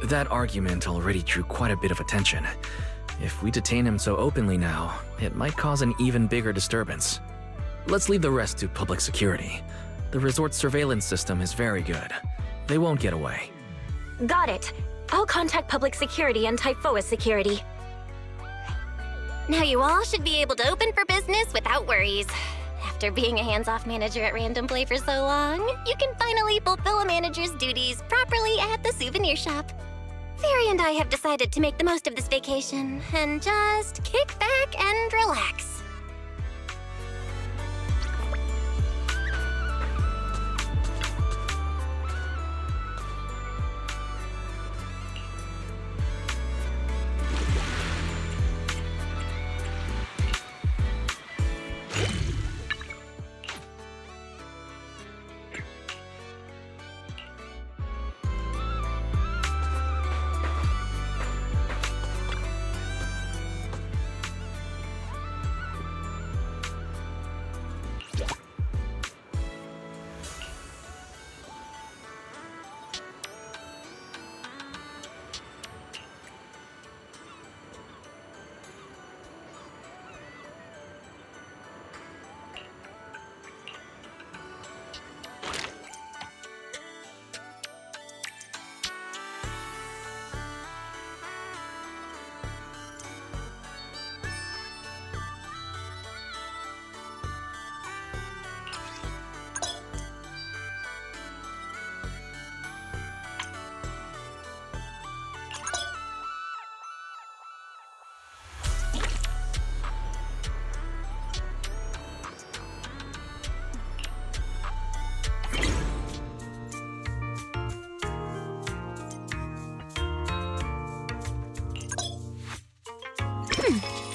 That argument already drew quite a bit of attention. If we detain him so openly now, it might cause an even bigger disturbance. Let's leave the rest to public security. The resort's surveillance system is very good. They won't get away. Got it. I'll contact public security and Typhoa security. Now you all should be able to open for business without worries. After being a hands-off manager at Random Play for so long, you can finally fulfill a manager's duties properly at the souvenir shop. Fairy and I have decided to make the most of this vacation and just kick back and relax.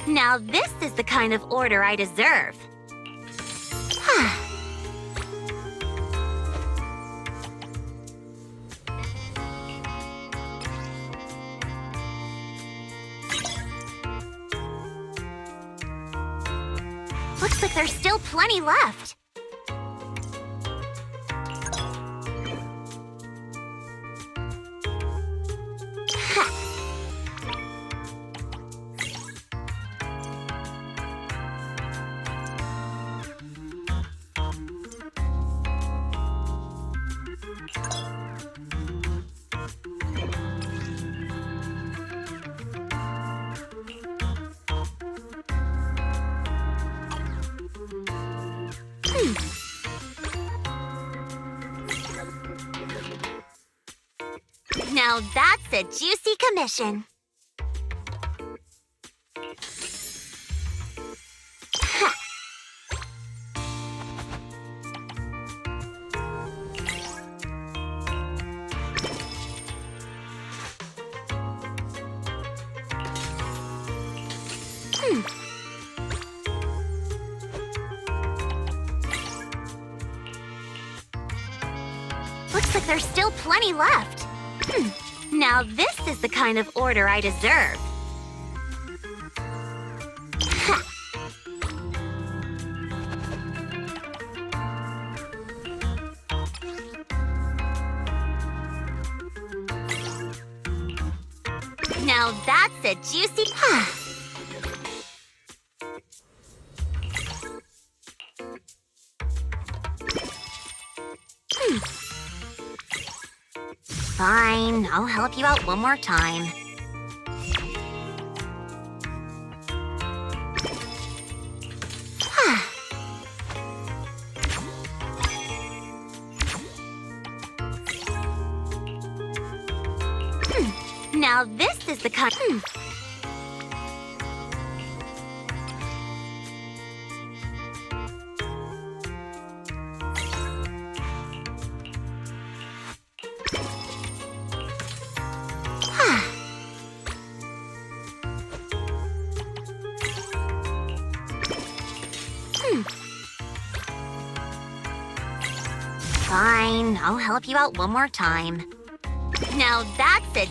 Now this is the kind of order I deserve. Looks like there's still plenty left. Now that's a juicy commission. Looks like there's still plenty left. Now this is the kind of order I deserve. Now that's a juicy... Fine, I'll help you out one more time. Now this is the kind... Fine, I'll help you out one more time. Now that's it.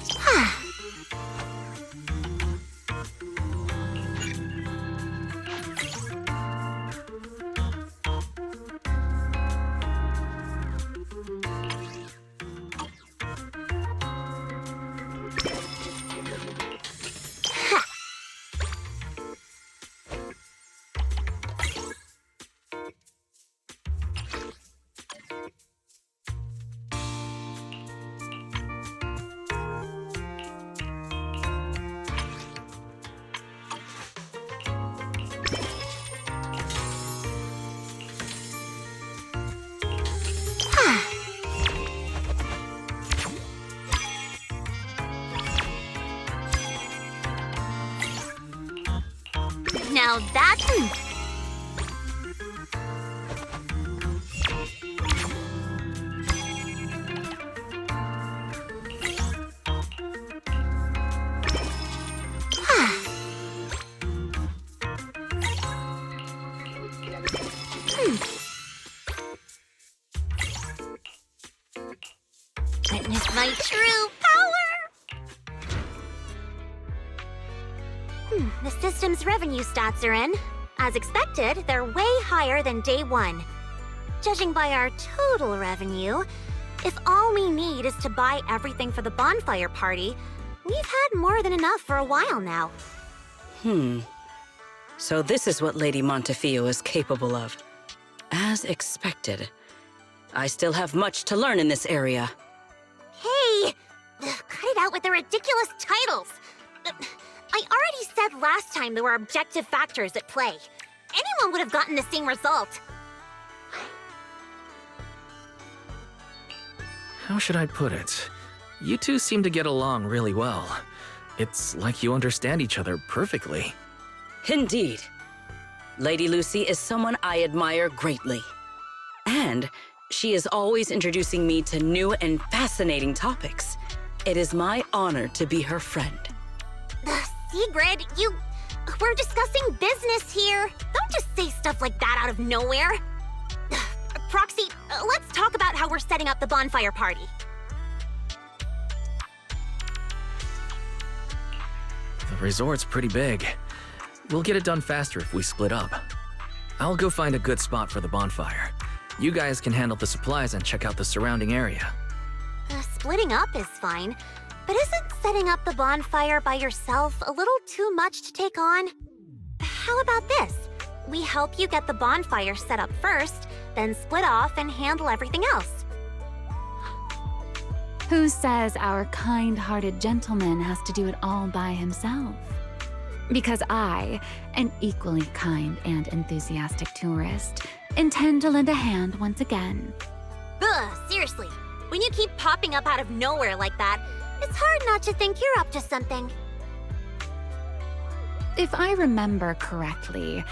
Now that's... Witness my true power! The system's revenue stats are in. As expected, they're way higher than day one. Judging by our total revenue, if all we need is to buy everything for the bonfire party, we've had more than enough for a while now. So this is what Lady Montefiore is capable of. As expected. I still have much to learn in this area. Hey! Cut it out with the ridiculous titles! I already said last time there were objective factors at play. Anyone would have gotten the same result. How should I put it? You two seem to get along really well. It's like you understand each other perfectly. Indeed. Lady Lucy is someone I admire greatly. And she is always introducing me to new and fascinating topics. It is my honor to be her friend. Sigrid, you... we're discussing business here. Don't just say stuff like that out of nowhere. Proxy, let's talk about how we're setting up the bonfire party. The resort's pretty big. We'll get it done faster if we split up. I'll go find a good spot for the bonfire. You guys can handle the supplies and check out the surrounding area. Splitting up is fine, but isn't setting up the bonfire by yourself a little too much to take on? How about this? We help you get the bonfire set up first, then split off and handle everything else. Who says our kind-hearted gentleman has to do it all by himself? Because I, an equally kind and enthusiastic tourist, intend to lend a hand once again. Ugh, seriously. When you keep popping up out of nowhere like that, it's hard not to think you're up to something. If I remember correctly,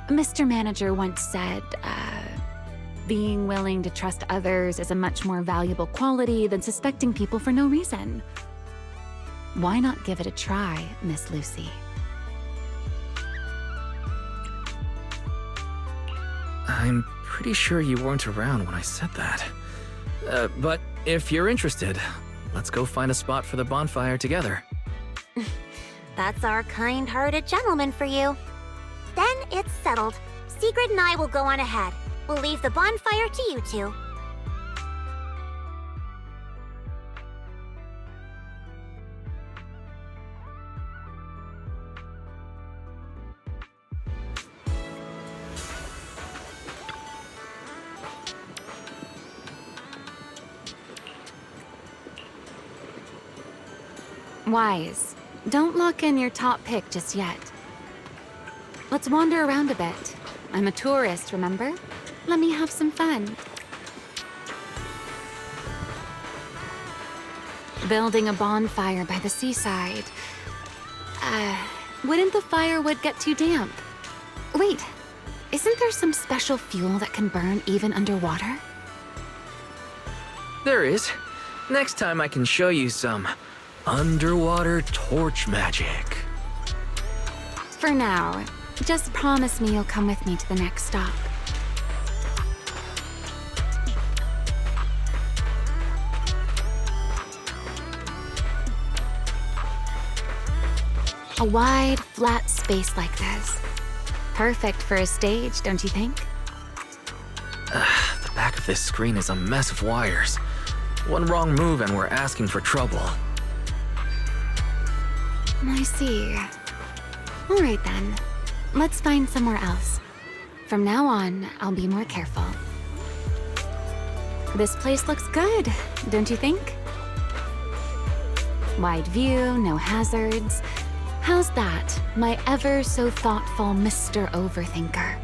Mr. Manager once said, being willing to trust others is a much more valuable quality than suspecting people for no reason. Why not give it a try, Miss Lucy? I'm pretty sure you weren't around when I said that. But if you're interested, let's go find a spot for the bonfire together. That's our kind-hearted gentleman for you. Then it's settled. Sigrid and I will go on ahead. We'll leave the bonfire to you two. Wise, don't lock in your top pick just yet. Let's wander around a bit. I'm a tourist, remember? Let me have some fun. Building a bonfire by the seaside. Wouldn't the firewood get too damp? Wait, isn't there some special fuel that can burn even underwater? There is. Next time I can show you some underwater torch magic. For now, just promise me you'll come with me to the next stop. A wide, flat space like this. Perfect for a stage, don't you think? The back of this screen is a mess of wires. One wrong move and we're asking for trouble. I see. All right then. Let's find somewhere else. From now on, I'll be more careful. This place looks good, don't you think? Wide view, no hazards. How's that, my ever so thoughtful Mr. Overthinker?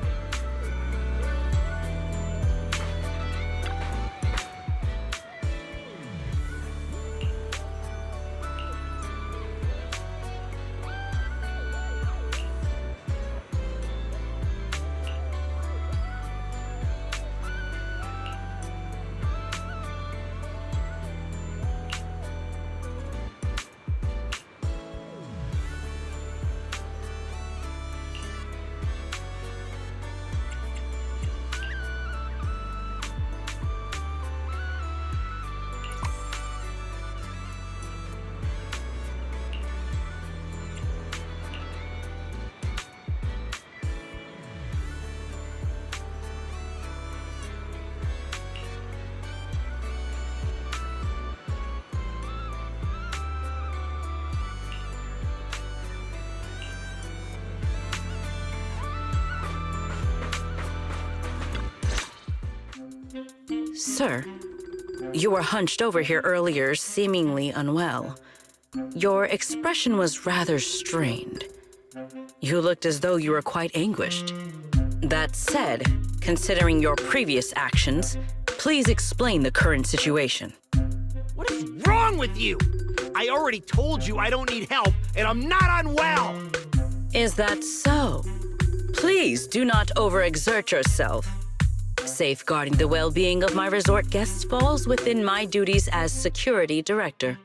Sir, you were hunched over here earlier, seemingly unwell. Your expression was rather strained. You looked as though you were quite anguished. That said, considering your previous actions, please explain the current situation. What is wrong with you? I already told you I don't need help, and I'm not unwell! Is that so? Please do not overexert yourself. Safeguarding the well-being of my resort guests falls within my duties as security director.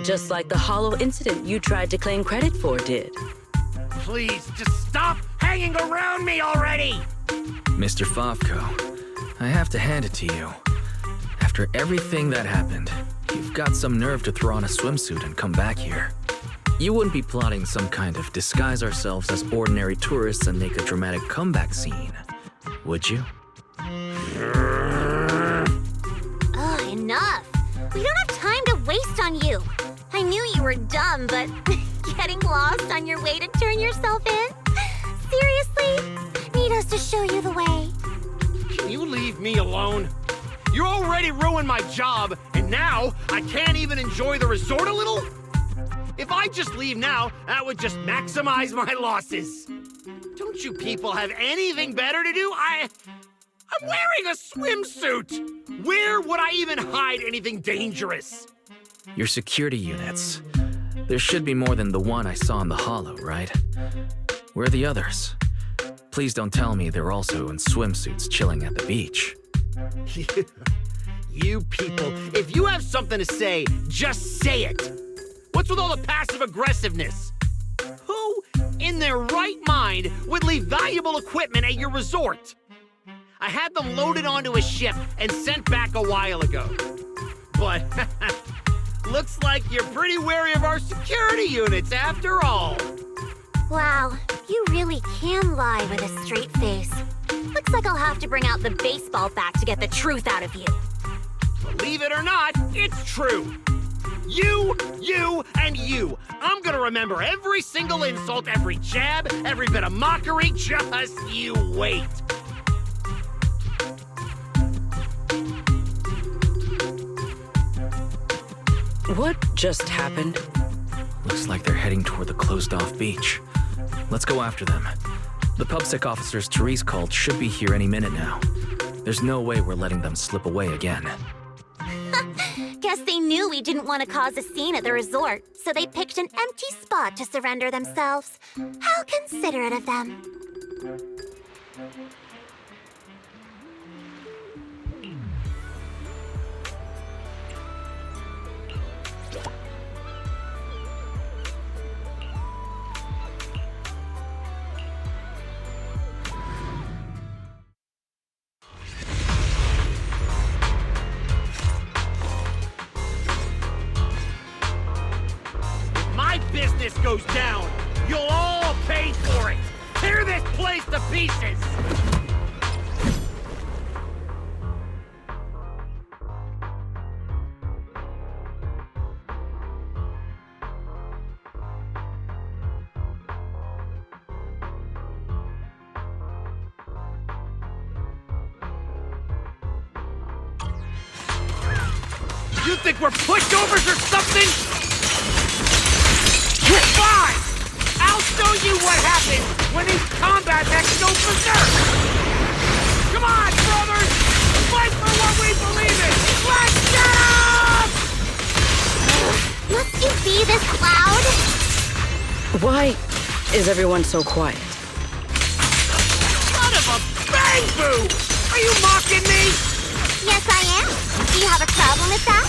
Just like the hollow incident you tried to claim credit for did. Please, just stop hanging around me already! Mr. Favko, I have to hand it to you. After everything that happened, you've got some nerve to throw on a swimsuit and come back here. You wouldn't be plotting some kind of disguise ourselves as ordinary tourists and make a dramatic comeback scene, would you? Enough! We don't have time to waste on you. I knew you were dumb, but getting lost on your way to turn yourself in? Seriously? Need us to show you the way? Can you leave me alone? You already ruined my job, and now I can't even enjoy the resort a little? If I just leave now, that would just maximize my losses. Don't you people have anything better to do? I'm wearing a swimsuit! Where would I even hide anything dangerous? Your security units. There should be more than the one I saw in the hollow, right? Where are the others? Please don't tell me they're also in swimsuits chilling at the beach. You people, if you have something to say, just say it. What's with all the passive aggressiveness? Who in their right mind would leave valuable equipment at your resort? I had them loaded onto a ship and sent back a while ago. But looks like you're pretty wary of our security units after all. Wow, you really can lie with a straight face. Looks like I'll have to bring out the baseball bat to get the truth out of you. Believe it or not, it's true. You, and you. I'm gonna remember every single insult, every jab, every bit of mockery. Just you wait. What just happened? Looks like they're heading toward the closed-off beach. Let's go after them. The PubSec officers Therese called should be here any minute now. There's no way we're letting them slip away again. Guess they knew we didn't want to cause a scene at the resort, so they picked an empty spot to surrender themselves. How considerate of them. Business goes down, you'll all pay for it! Tear this place to pieces! You think we're pushovers or something? Fine! I'll show you what happens when these combat mechs go berserk! Come on, brothers! Fight for what we believe in! Let's get up! Must you be this loud? Why is everyone so quiet? Son of a bang-boo! Are you mocking me? Yes, I am. Do you have a problem with that?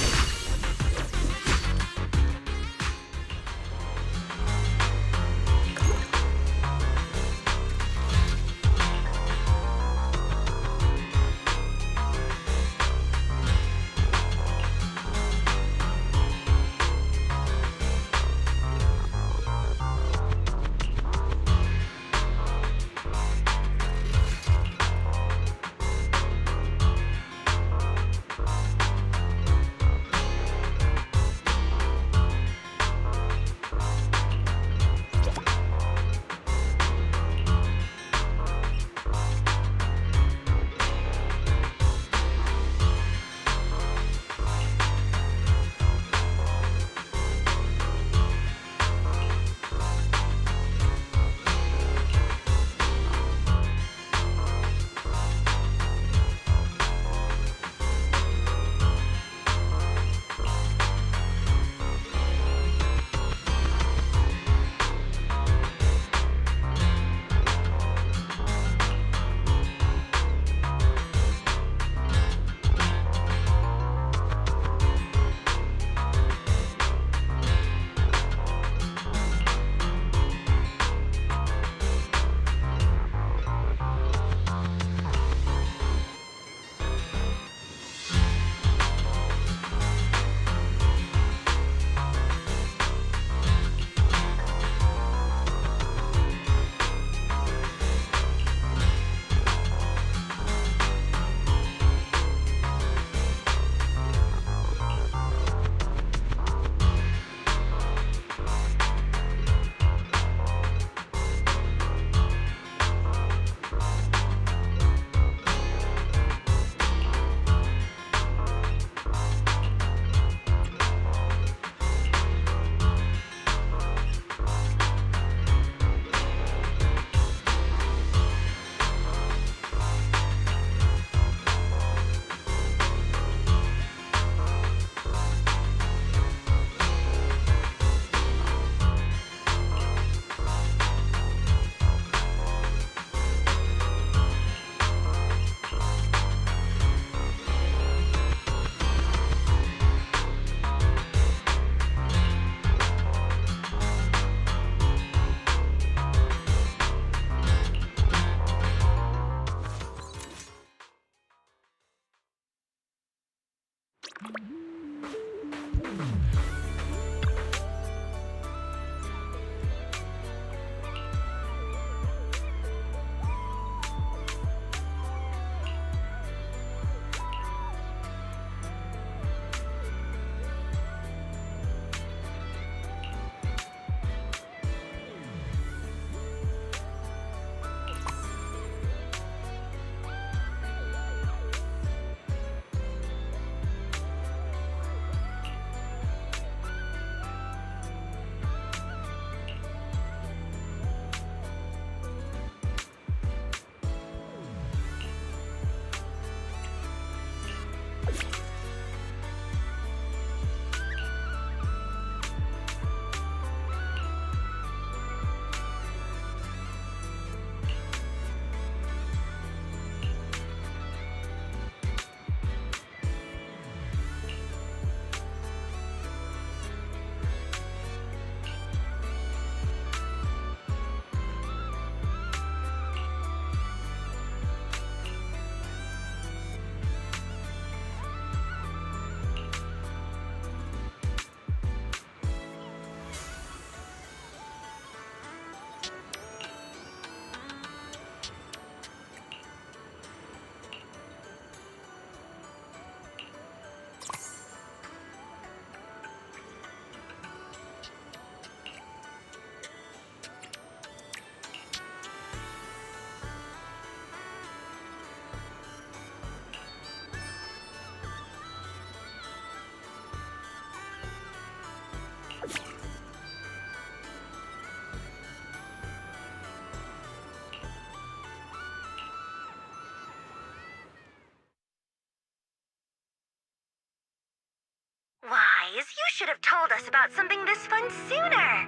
Wise, you should have told us about something this fun sooner.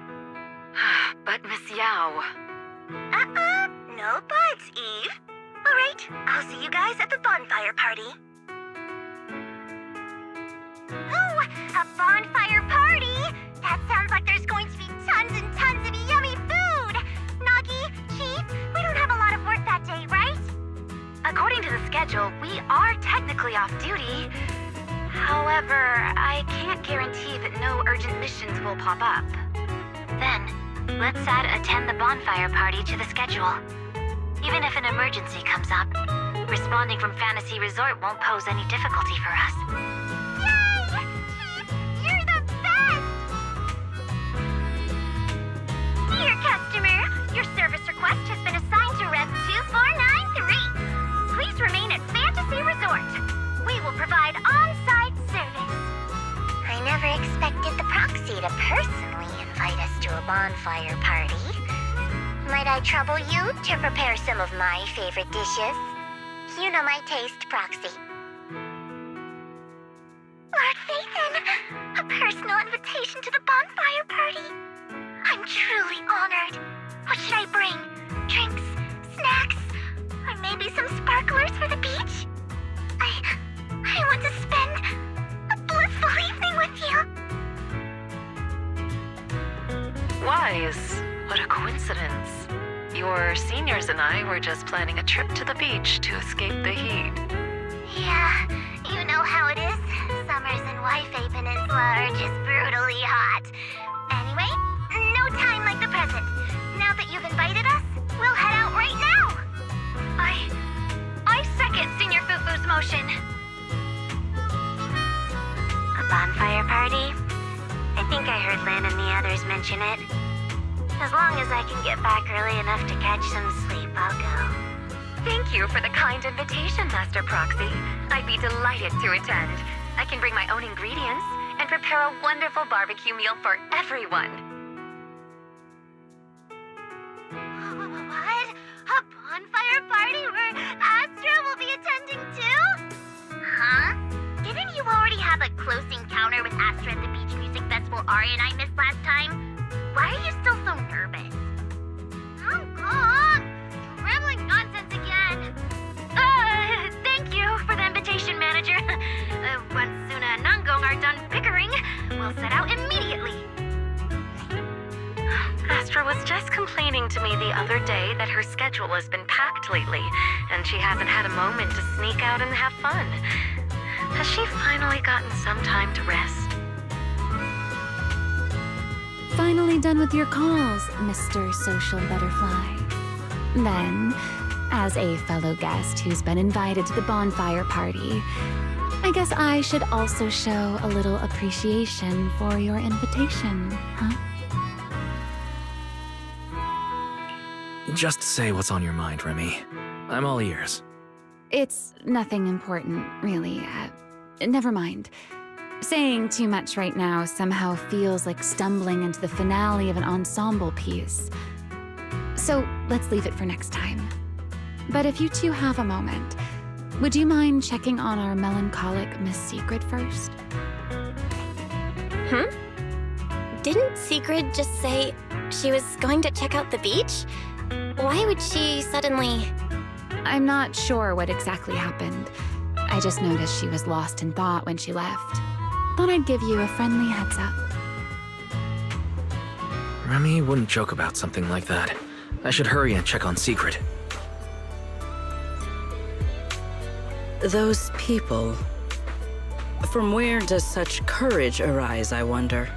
But Miss Yao... No buts, Eve. All right, I'll see you guys at the bonfire party. Oh, a bonfire party? That sounds like there's going to be tons and tons of yummy food. Nagi, Chief, we don't have a lot of work that day, right? According to the schedule, we are technically off duty. However, I can't guarantee that no urgent missions will pop up. Then, let's add attend the bonfire party to the schedule. Even if an emergency comes up, responding from Fantasy Resort won't pose any difficulty for us. Yay! Chief, you're the best! Dear customer, your service request has been assigned to Rev 2493. Please remain at Fantasy Resort. We will provide on-site service. I never expected the Proxy to personally invite us to a bonfire party. Might I trouble you to prepare some of my favorite dishes? You know my taste, Proxy. Lord Phaethon, a personal invitation to the bonfire party. I'm truly honored. What should I bring? Drinks? Snacks? Or maybe some sparklers for the beach? I want to spend a blissful evening with you. Wise, what a coincidence. Your seniors and I were just planning a trip to the beach to escape the heat. Yeah, you know how it is. Summers in Waifei Peninsula are just brutally hot. Anyway, no time like the present. Now that you've invited us, we'll head out right now. I second Senior Fufu's motion. A bonfire party? I think I heard Lynn and the others mention it. As long as I can get back early enough to catch some sleep, I'll go. Thank you for the kind invitation, Master Proxy. I'd be delighted to attend. I can bring my own ingredients and prepare a wonderful barbecue meal for everyone. What? A bonfire party where Astra will be attending too? Huh? Didn't you already have a close encounter with Astra at the Beach Music Festival Ari and I missed last time? Why are you still so nervous? Oh, God! Rambling nonsense again! Thank you for the invitation, Manager. Once Suna and Nangong are done bickering, we'll set out immediately. Astra was just complaining to me the other day that her schedule has been packed lately, and she hasn't had a moment to sneak out and have fun. Has she finally gotten some time to rest? Finally done with your calls, Mr. Social Butterfly. Then, as a fellow guest who's been invited to the bonfire party, I guess I should also show a little appreciation for your invitation, huh? Just say what's on your mind, Remy. I'm all ears. It's nothing important, really. Never mind. Saying too much right now somehow feels like stumbling into the finale of an ensemble piece. So let's leave it for next time. But if you two have a moment, would you mind checking on our melancholic Miss Secret first? Didn't Sigrid just say she was going to check out the beach? Why would she suddenly... I'm not sure what exactly happened. I just noticed she was lost in thought when she left. Thought I'd give you a friendly heads up. Remy wouldn't joke about something like that. I should hurry and check on Secret. Those people. From where does such courage arise, I wonder?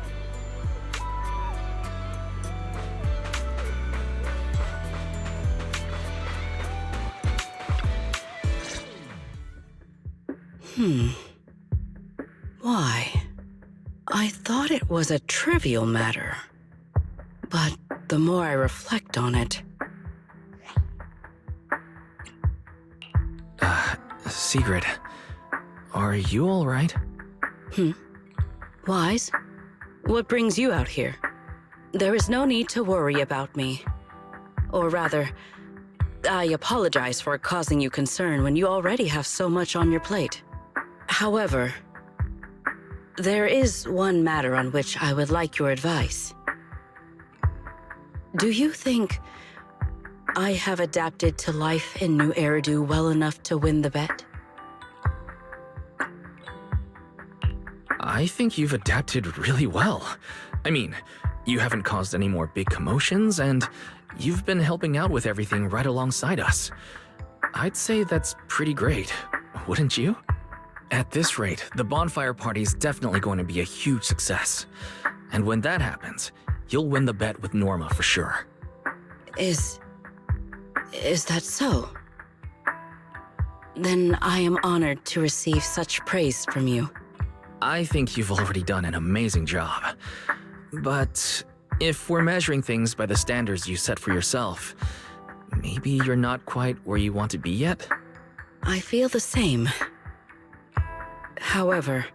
Why? I thought it was a trivial matter. But the more I reflect on it... Sigrid, are you all right? Wise? What brings you out here? There is no need to worry about me. Or rather, I apologize for causing you concern when you already have so much on your plate. However, there is one matter on which I would like your advice. Do you think I have adapted to life in New Eridu well enough to win the bet? I think you've adapted really well. I mean, you haven't caused any more big commotions, and you've been helping out with everything right alongside us. I'd say that's pretty great, wouldn't you? At this rate, the bonfire party's definitely going to be a huge success. And when that happens, you'll win the bet with Norma for sure. Is that so? Then I am honored to receive such praise from you. I think you've already done an amazing job. But if we're measuring things by the standards you set for yourself, maybe you're not quite where you want to be yet? I feel the same. However,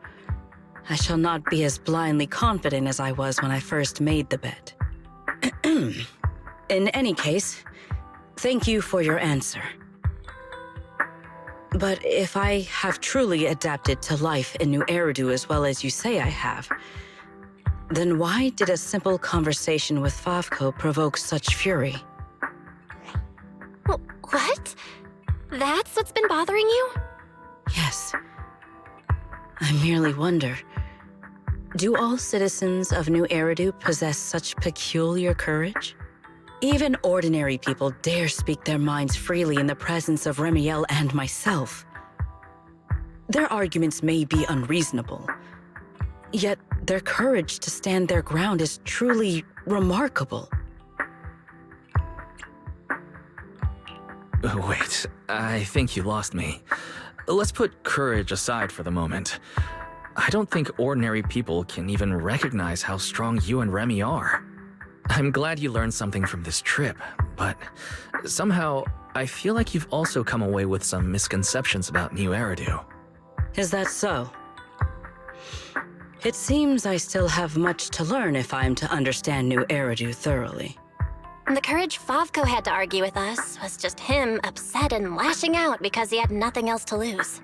I shall not be as blindly confident as I was when I first made the bet. In any case, thank you for your answer. But if I have truly adapted to life in New Eridu as well as you say I have, then why did a simple conversation with Favko provoke such fury? What? That's what's been bothering you? Yes. I merely wonder, do all citizens of New Eridu possess such peculiar courage? Even ordinary people dare speak their minds freely in the presence of Remiel and myself. Their arguments may be unreasonable, yet their courage to stand their ground is truly remarkable. Wait, I think you lost me. Let's put courage aside for the moment. I don't think ordinary people can even recognize how strong you and Remy are. I'm glad you learned something from this trip, but somehow I feel like you've also come away with some misconceptions about New Eridu. Is that so? It seems I still have much to learn if I'm to understand New Eridu thoroughly. The courage Favko had to argue with us was just him upset and lashing out because he had nothing else to lose.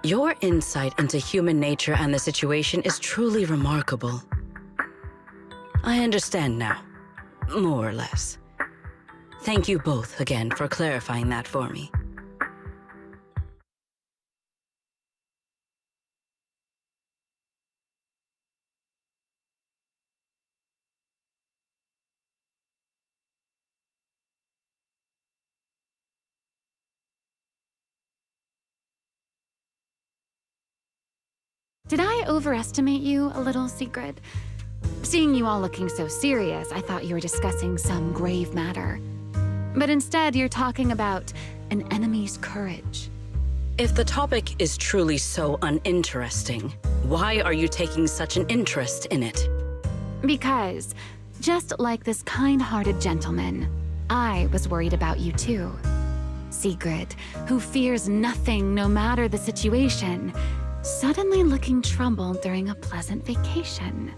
Your insight into human nature and the situation is truly remarkable. I understand now, more or less. Thank you both again for clarifying that for me. Did I overestimate you a little, Secret? Seeing you all looking so serious, I thought you were discussing some grave matter. But instead, you're talking about an enemy's courage. If the topic is truly so uninteresting, why are you taking such an interest in it? Because, just like this kind-hearted gentleman, I was worried about you too. Sigrid, who fears nothing no matter the situation, suddenly looking troubled during a pleasant vacation.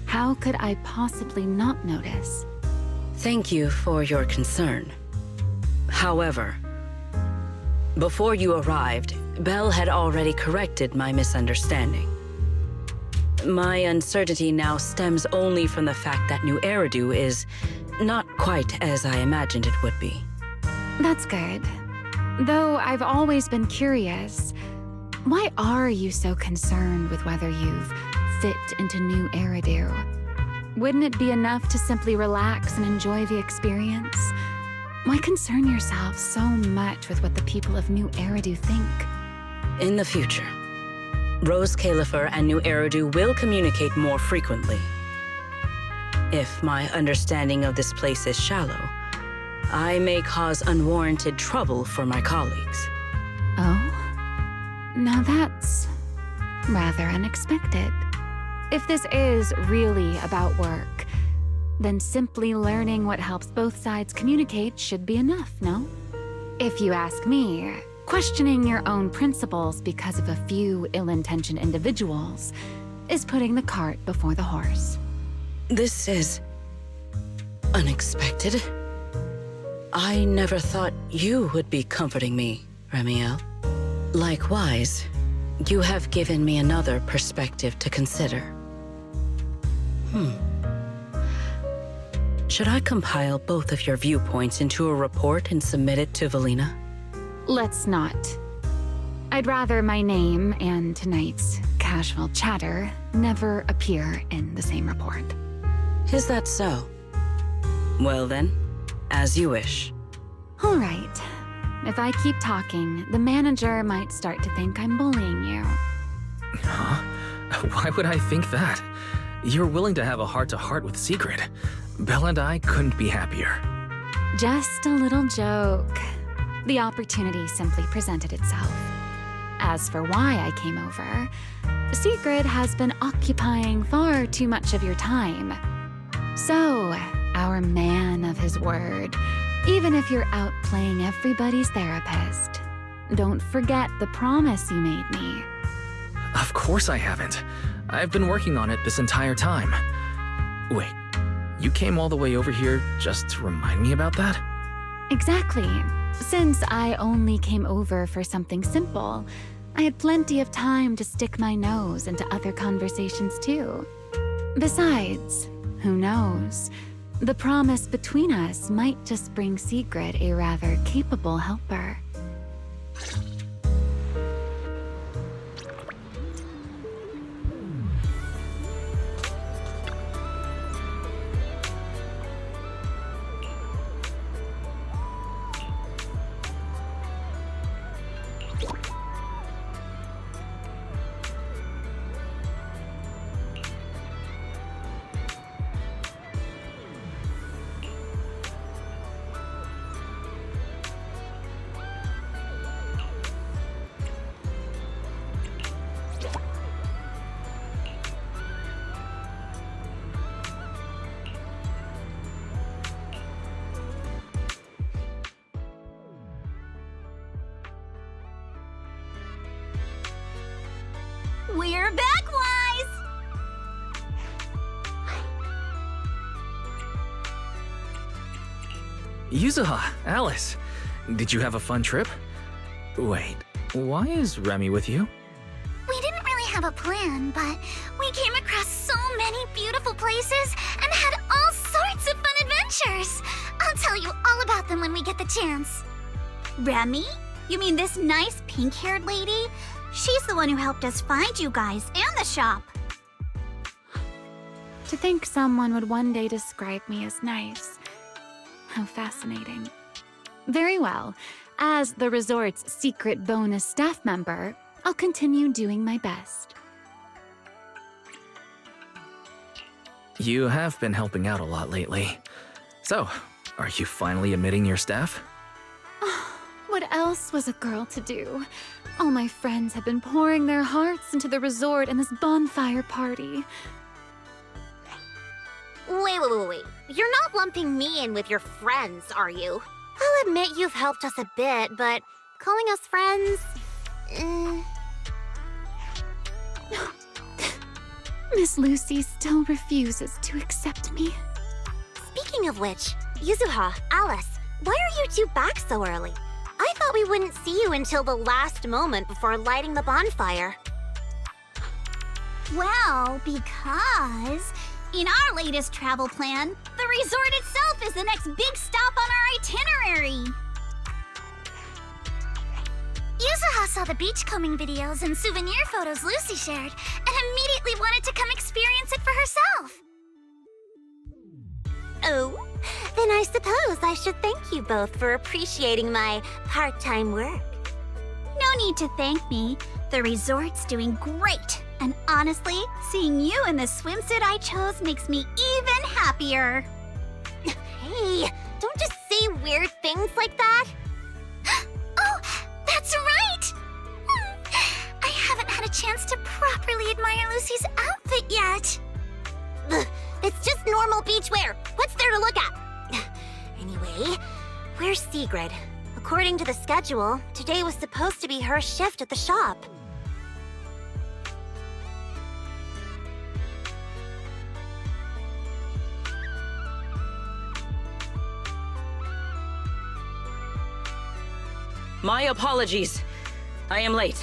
How could I possibly not notice? Thank you for your concern. However, before you arrived, Belle had already corrected my misunderstanding. My uncertainty now stems only from the fact that New Eridu is not quite as I imagined it would be. That's good. Though I've always been curious, why are you so concerned with whether you've fit into New Eridu? Wouldn't it be enough to simply relax and enjoy the experience? Why concern yourself so much with what the people of New Eridu think? In the future, Roscaelifer and New Eridu will communicate more frequently. If my understanding of this place is shallow, I may cause unwarranted trouble for my colleagues. Oh? Now that's rather unexpected. If this is really about work, then simply learning what helps both sides communicate should be enough, no? If you ask me, questioning your own principles because of a few ill-intentioned individuals is putting the cart before the horse. This is unexpected. I never thought you would be comforting me, Ramiel. Likewise, you have given me another perspective to consider. Should I compile both of your viewpoints into a report and submit it to Valina? Let's not. I'd rather my name and tonight's casual chatter never appear in the same report. Is that so? Well then, as you wish. All right. If I keep talking, the manager might start to think I'm bullying you. Huh? Why would I think that? You're willing to have a heart-to-heart with Sigrid. Belle and I couldn't be happier. Just a little joke. The opportunity simply presented itself. As for why I came over, Sigrid has been occupying far too much of your time. So, our man of his word, even if you're out playing everybody's therapist, don't forget the promise you made me. Of course I haven't. I've been working on it this entire time. Wait, you came all the way over here just to remind me about that? Exactly. Since I only came over for something simple, I had plenty of time to stick my nose into other conversations too. Besides, who knows? The promise between us might just bring Sigrid a rather capable helper. We're back, Wise! Yuzuha, Alice, did you have a fun trip? Wait, why is Remy with you? We didn't really have a plan, but we came across so many beautiful places and had all sorts of fun adventures. I'll tell you all about them when we get the chance. Remy? You mean this nice pink-haired lady? She's the one who helped us find you guys and the shop. To think someone would one day describe me as nice. How fascinating. Very well. As the resort's secret bonus staff member, I'll continue doing my best. You have been helping out a lot lately. So, are you finally admitting your staff? What else was a girl to do? All my friends have been pouring their hearts into the resort and this bonfire party. Wait. You're not lumping me in with your friends, are you? I'll admit you've helped us a bit, but calling us friends... Miss Lucy still refuses to accept me. Speaking of which, Yuzuha, Alice, why are you two back so early? I thought we wouldn't see you until the last moment before lighting the bonfire. Well, because in our latest travel plan, the resort itself is the next big stop on our itinerary. Yuzuha saw the beachcombing videos and souvenir photos Lucy shared and immediately wanted to come experience it for herself. Oh, then I suppose I should thank you both for appreciating my part-time work. No need to thank me. The resort's doing great. And honestly, seeing you in the swimsuit I chose makes me even happier. Hey, don't just say weird things like that. Oh, that's right! I haven't had a chance to properly admire Lucy's outfit yet. Ugh, it's just normal beachwear. What's there to look at? Anyway, where's Sigrid? According to the schedule, today was supposed to be her shift at the shop. My apologies. I am late.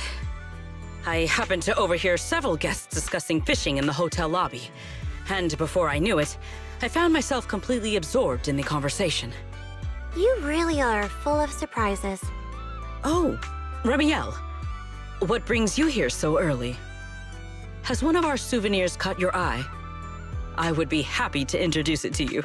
I happened to overhear several guests discussing fishing in the hotel lobby. And before I knew it, I found myself completely absorbed in the conversation. You really are full of surprises. Oh, Remiel. What brings you here so early? Has one of our souvenirs caught your eye? I would be happy to introduce it to you.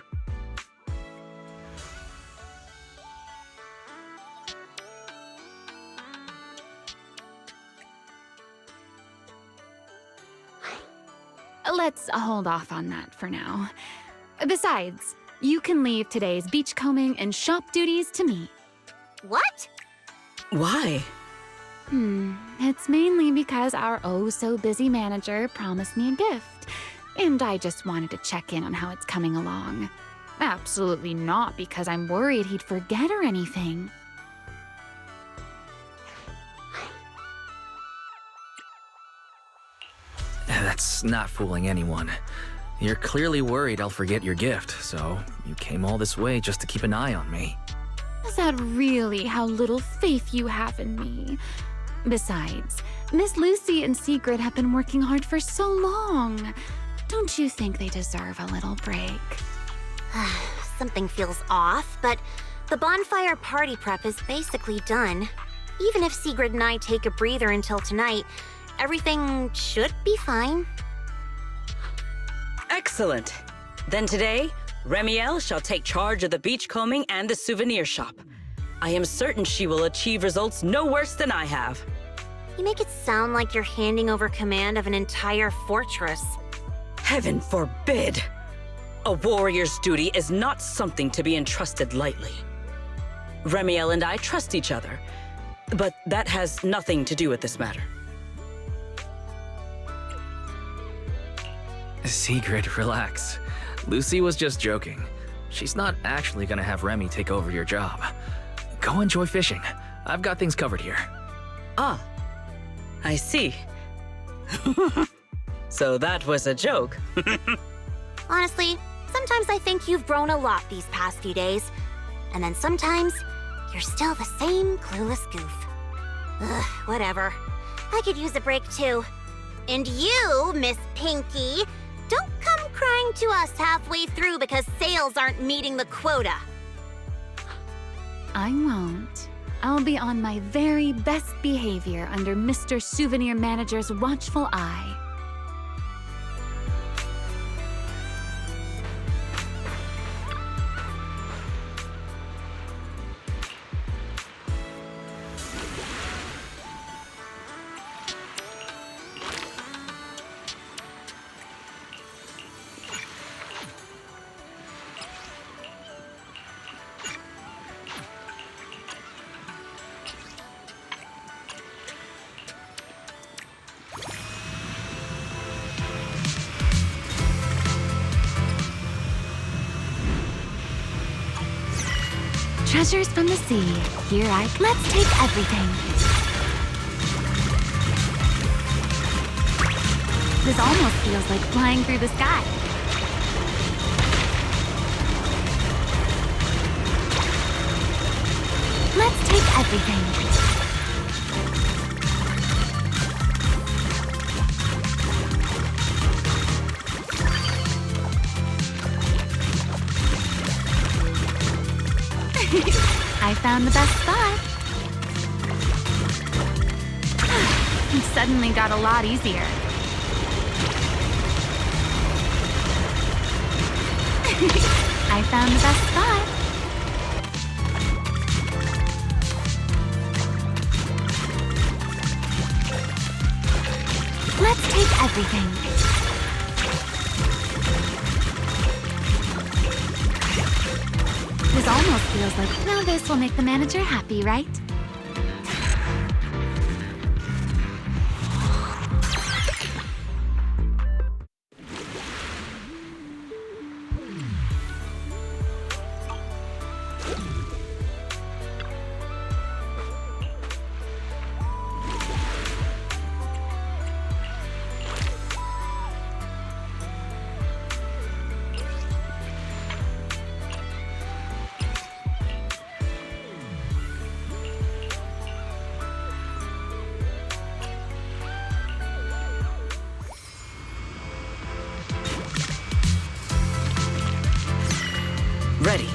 Let's hold off on that for now. Besides, you can leave today's beachcombing and shop duties to me. What? Why? It's mainly because our oh-so-busy manager promised me a gift, and I just wanted to check in on how it's coming along. Absolutely not because I'm worried he'd forget or anything. That's not fooling anyone. You're clearly worried I'll forget your gift, so you came all this way just to keep an eye on me. Is that really how little faith you have in me? Besides, Miss Lucy and Sigrid have been working hard for so long. Don't you think they deserve a little break? Something feels off, but the bonfire party prep is basically done. Even if Sigrid and I take a breather until tonight, everything should be fine. Excellent. Then today, Remiel shall take charge of the beachcombing and the souvenir shop. I am certain she will achieve results no worse than I have. You make it sound like you're handing over command of an entire fortress. Heaven forbid! A warrior's duty is not something to be entrusted lightly. Remiel and I trust each other, but that has nothing to do with this matter. Sigrid, relax. Lucy was just joking. She's not actually gonna have Remy take over your job. Go enjoy fishing. I've got things covered here. Ah, I see. So that was a joke. Honestly, sometimes I think you've grown a lot these past few days. And then sometimes, you're still the same clueless goof. Ugh, whatever. I could use a break too. And you, Miss Pinky, don't come crying to us halfway through because sales aren't meeting the quota. I won't. I'll be on my very best behavior under Mr. Souvenir Manager's watchful eye. Treasures from the sea. Let's take everything. This almost feels like flying through the sky. Let's take everything. I found the best spot. It suddenly got a lot easier. I found the best spot. Let's take everything. This almost feels like, now this will make the manager happy, right? Ready.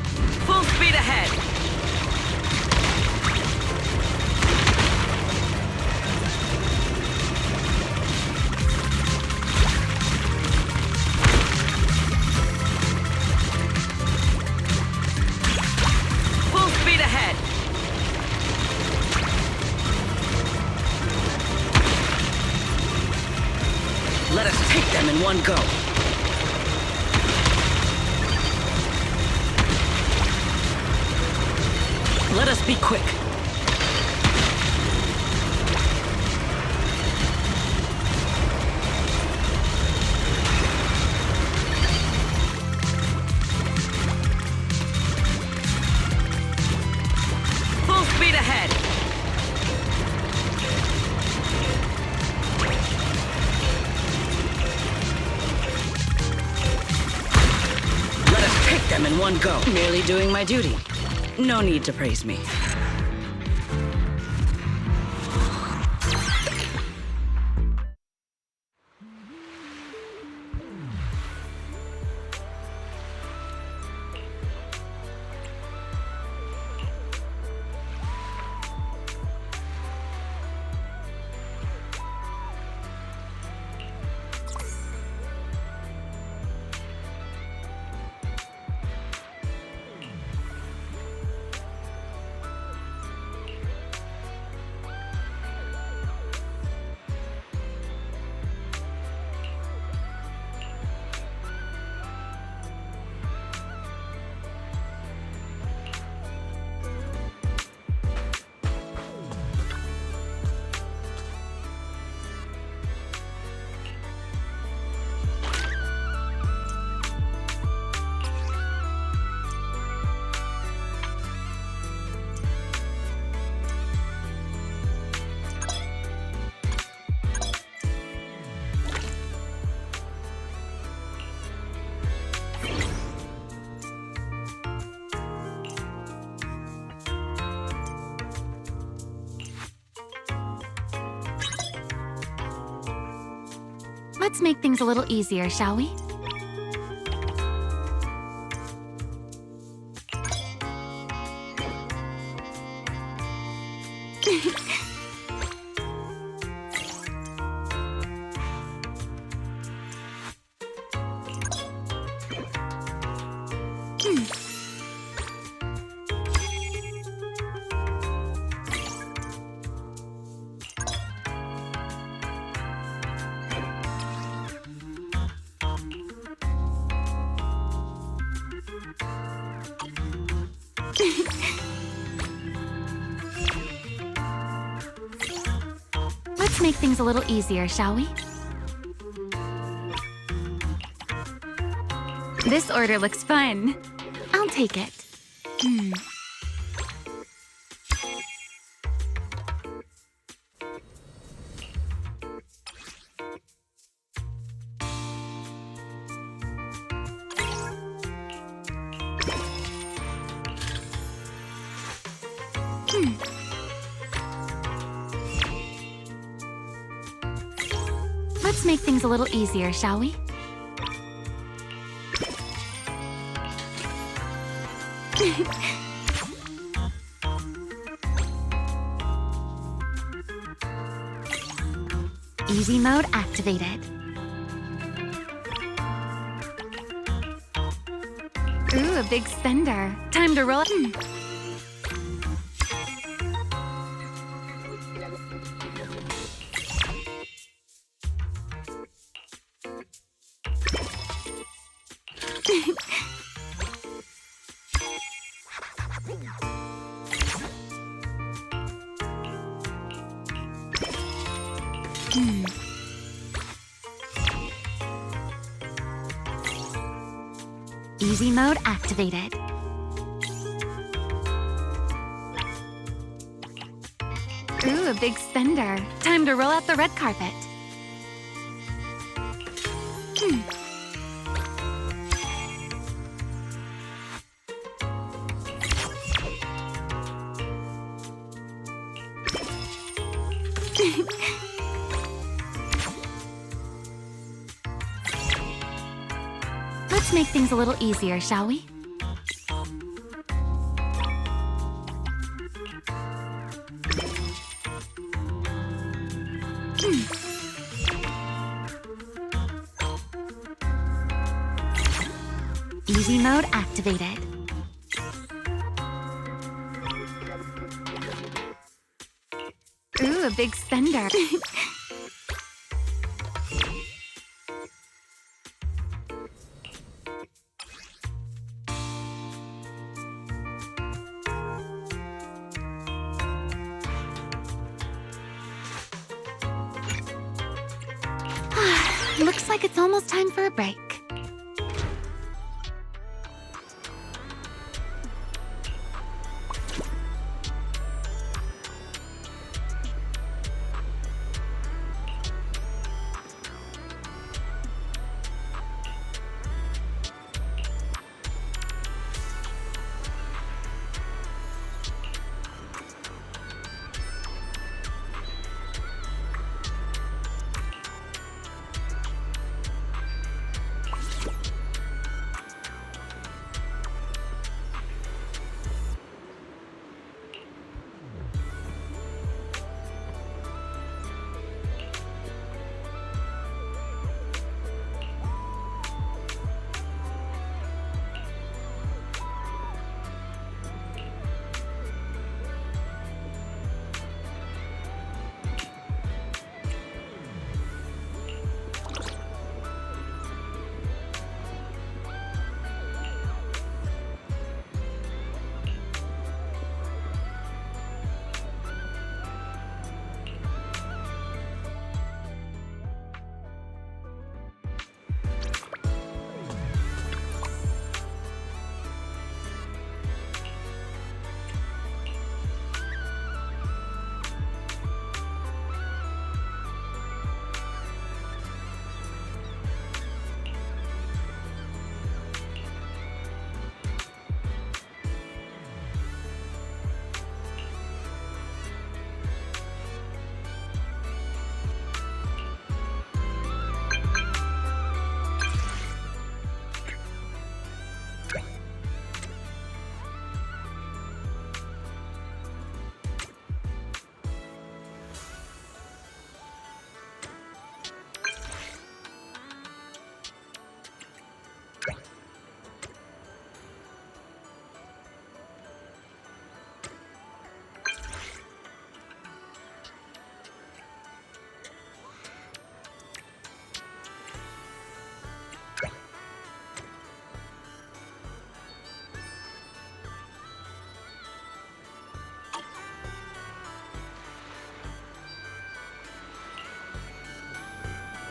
Full speed ahead. Full speed ahead. Let us take them in one go. Let us be quick. Full speed ahead. Let us take them in one go. Merely doing my duty. No need to praise me. Let's make things a little easier, shall we? Let's make things a little easier, shall we? This order looks fun. I'll take it. Let's make things a little easier, shall we? Easy mode activated. Ooh, a big spender. Time to roll. Easy mode activated. Ooh, a big spender. Time to roll out the red carpet. Let's make things a little easier, shall we? Easy mode activated. Ooh, a big spender. Looks like it's almost time for a break.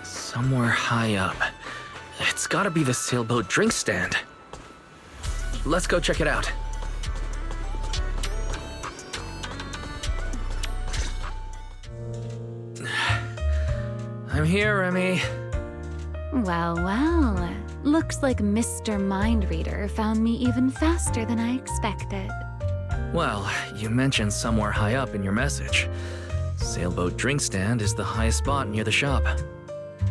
Somewhere high up. It's gotta be the sailboat drink stand. Let's go check it out. I'm here, Remy. Well, well. Looks like Mr. Mind Reader found me even faster than I expected. Well, you mentioned somewhere high up in your message. Sailboat drink stand is the highest spot near the shop.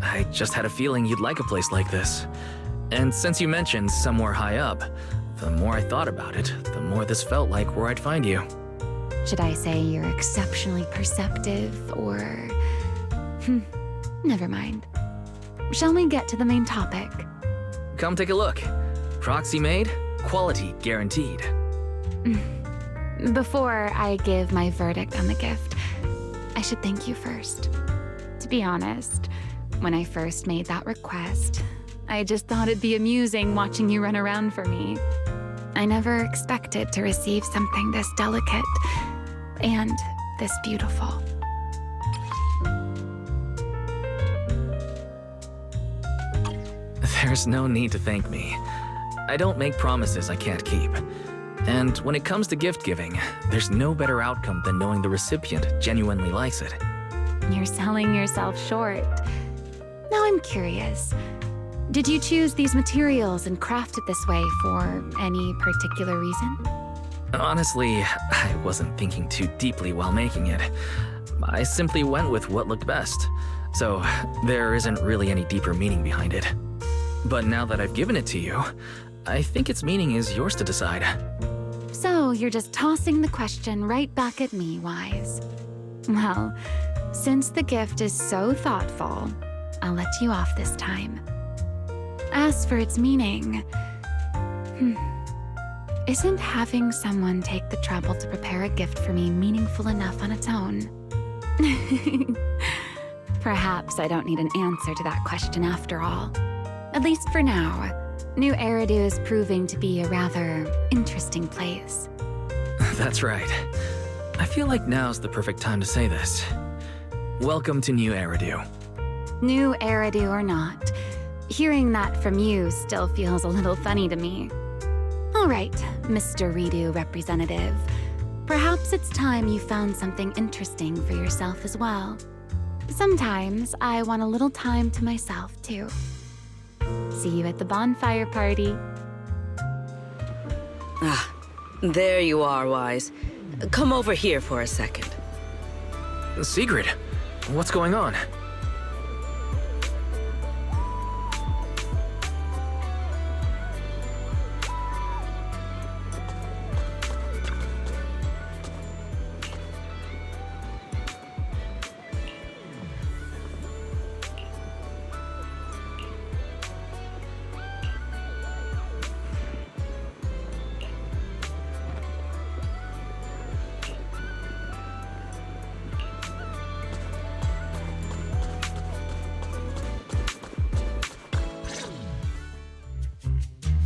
I just had a feeling you'd like a place like this. And since you mentioned somewhere high up, the more I thought about it, the more this felt like where I'd find you. Should I say you're exceptionally perceptive, or... never mind. Shall we get to the main topic? Come take a look. Proxy made, quality guaranteed. Before I give my verdict on the gift, I should thank you first. To be honest, when I first made that request, I just thought it'd be amusing watching you run around for me. I never expected to receive something this delicate and this beautiful. There's no need to thank me. I don't make promises I can't keep. And when it comes to gift giving, there's no better outcome than knowing the recipient genuinely likes it. You're selling yourself short. Now I'm curious. Did you choose these materials and craft it this way for any particular reason? Honestly, I wasn't thinking too deeply while making it. I simply went with what looked best. So there isn't really any deeper meaning behind it. But now that I've given it to you, I think its meaning is yours to decide. So you're just tossing the question right back at me, Wise. Well, since the gift is so thoughtful, I'll let you off this time. As for its meaning, isn't having someone take the trouble to prepare a gift for me meaningful enough on its own? Perhaps I don't need an answer to that question after all. At least for now, New Eridu is proving to be a rather interesting place. That's right. I feel like now's the perfect time to say this. Welcome to New Eridu. New Eridu or not, hearing that from you still feels a little funny to me. All right, Mr. Redo representative. Perhaps it's time you found something interesting for yourself as well. Sometimes I want a little time to myself, too. See you at the bonfire party. Ah, there you are, Wise. Come over here for a second. Sigrid, what's going on?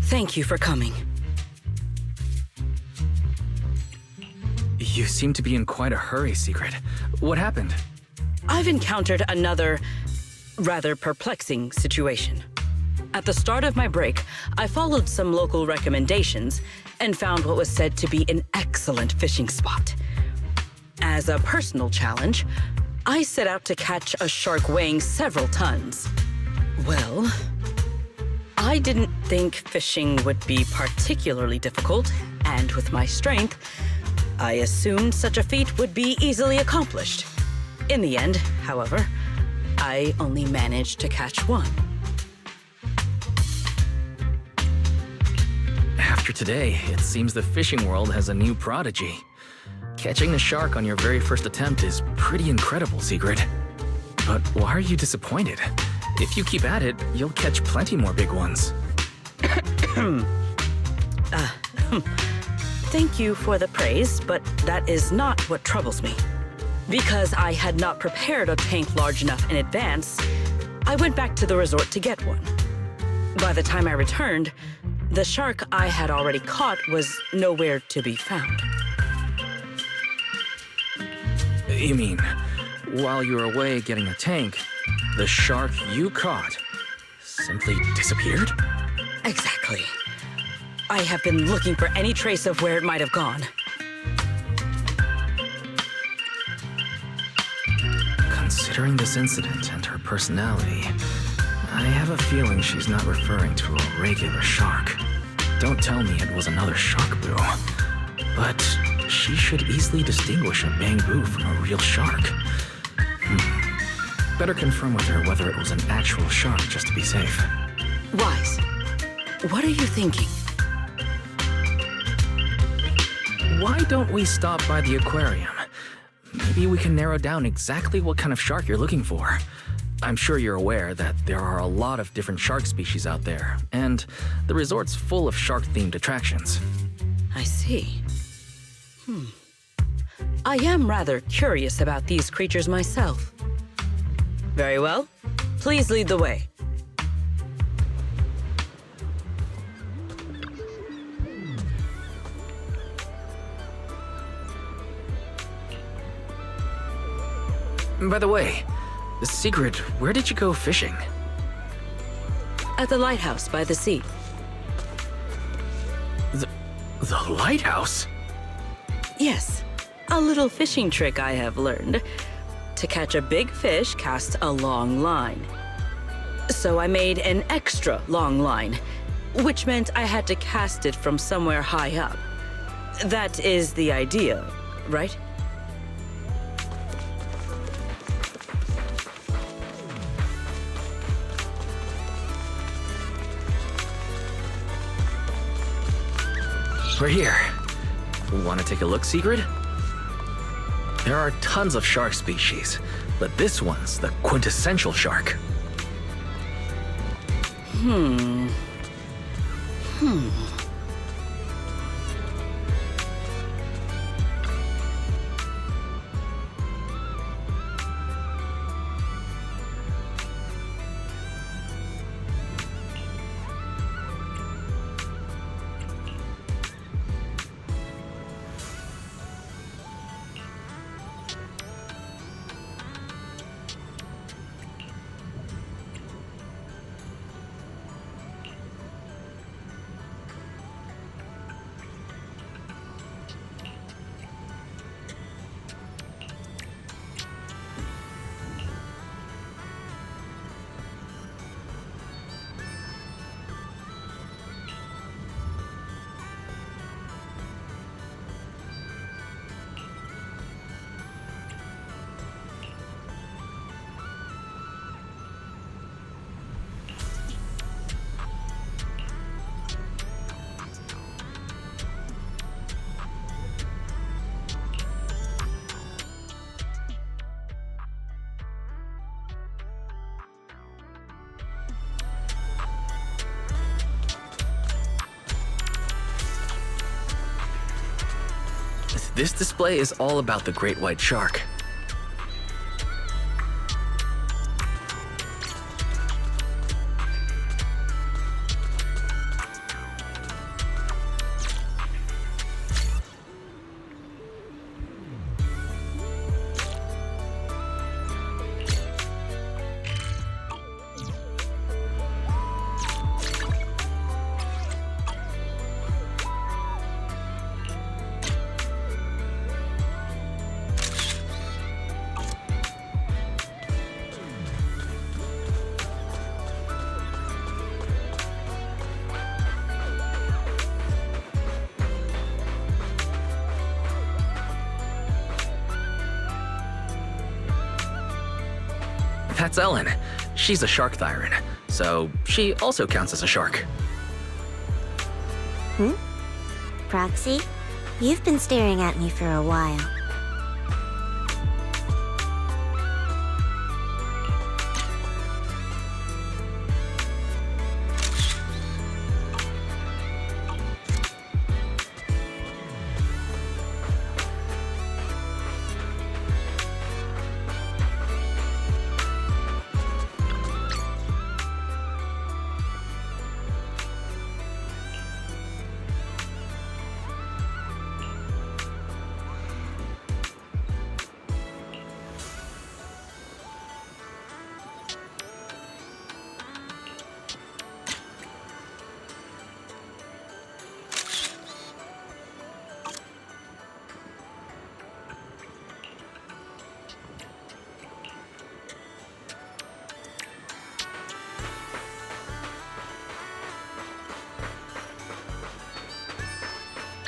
Thank you for coming. You seem to be in quite a hurry, Sigrid. What happened? I've encountered another rather perplexing situation. At the start of my break, I followed some local recommendations and found what was said to be an excellent fishing spot. As a personal challenge, I set out to catch a shark weighing several tons. Well, I didn't think fishing would be particularly difficult, and with my strength, I assumed such a feat would be easily accomplished. In the end, however, I only managed to catch one. After today, it seems the fishing world has a new prodigy. Catching the shark on your very first attempt is pretty incredible, Sigrid. But why are you disappointed? If you keep at it, you'll catch plenty more big ones. Thank you for the praise, but that is not what troubles me. Because I had not prepared a tank large enough in advance, I went back to the resort to get one. By the time I returned, the shark I had already caught was nowhere to be found. You mean, while you were away getting a tank, the shark you caught simply disappeared? Exactly. I have been looking for any trace of where it might have gone. Considering this incident and her personality, I have a feeling she's not referring to a regular shark. Don't tell me it was another shark boo. But she should easily distinguish a bamboo from a real shark. Better confirm with her whether it was an actual shark just to be safe. Wise, what are you thinking? Why don't we stop by the aquarium? Maybe we can narrow down exactly what kind of shark you're looking for. I'm sure you're aware that there are a lot of different shark species out there, and the resort's full of shark-themed attractions. I see. I am rather curious about these creatures myself. Very well. Please lead the way. By the way, Secret, where did you go fishing? At the lighthouse by the sea. The lighthouse? Yes, a little fishing trick I have learned. To catch a big fish, cast a long line. So I made an extra long line, which meant I had to cast it from somewhere high up. That is the idea, right? We're here. Want to take a look, Secret? There are tons of shark species, but this one's the quintessential shark. This display is all about the great white shark. That's Ellen. She's a shark thyron, so she also counts as a shark. Proxy, you've been staring at me for a while.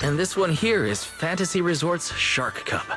And this one here is Fantasy Resort's Shark Cup.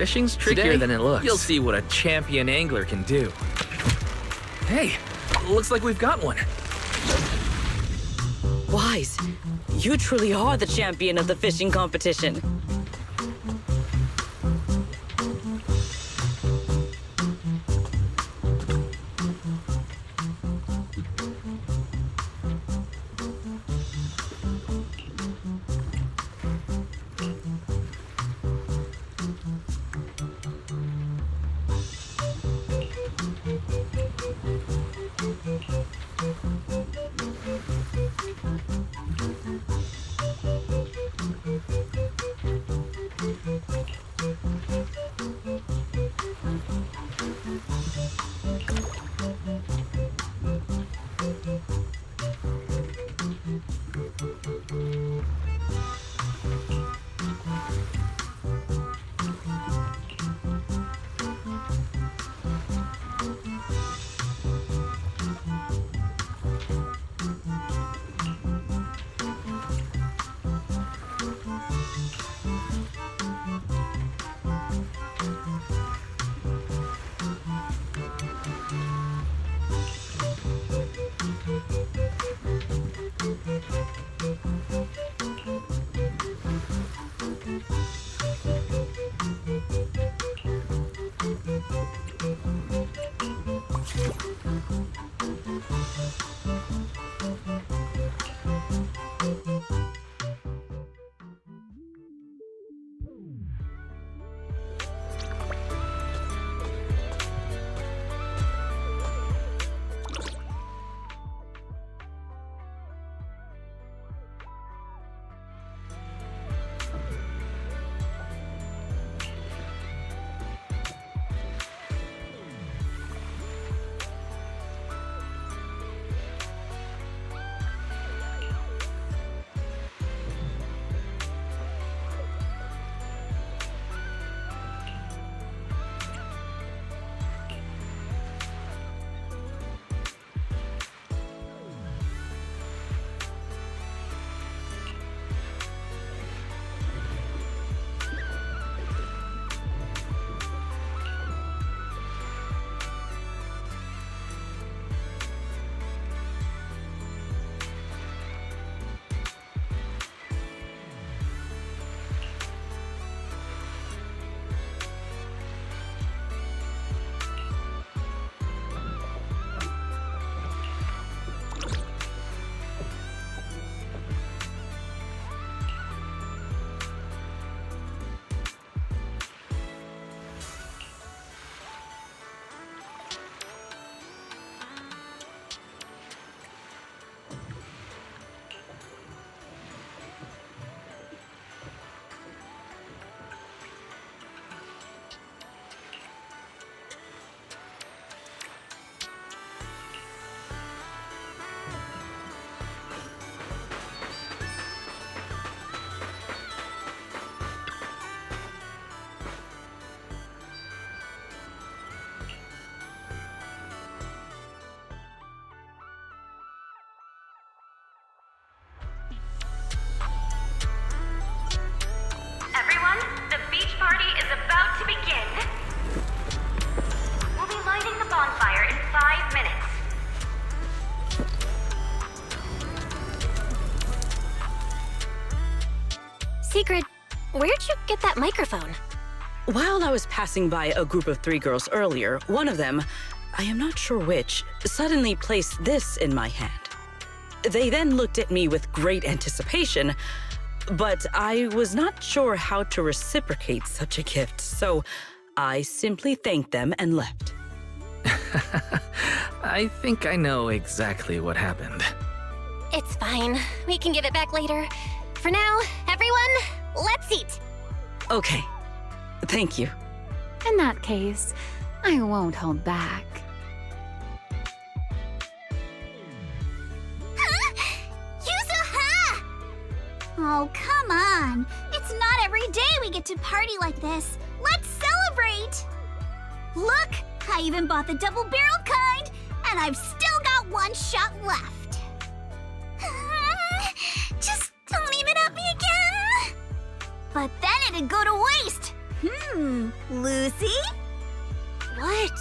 Fishing's trickier Today, than it looks. you'll see what a champion angler can do. Hey, looks like we've got one. Wise, you truly are the champion of the fishing competition. Secret, where'd you get that microphone? While I was passing by a group of 3 girls earlier, one of them, I am not sure which, suddenly placed this in my hand. They then looked at me with great anticipation, but I was not sure how to reciprocate such a gift, so I simply thanked them and left. I think I know exactly what happened. It's fine. We can give it back later. For now, everyone, let's eat. Okay. Thank you. In that case, I won't hold back. Yuzuha! Oh, come on. It's not every day we get to party like this. Let's celebrate! Look, I even bought the double-barreled kind, and I've still got 1 shot left. Just don't leave it at me again. But then it'd go to waste. Lucy? What?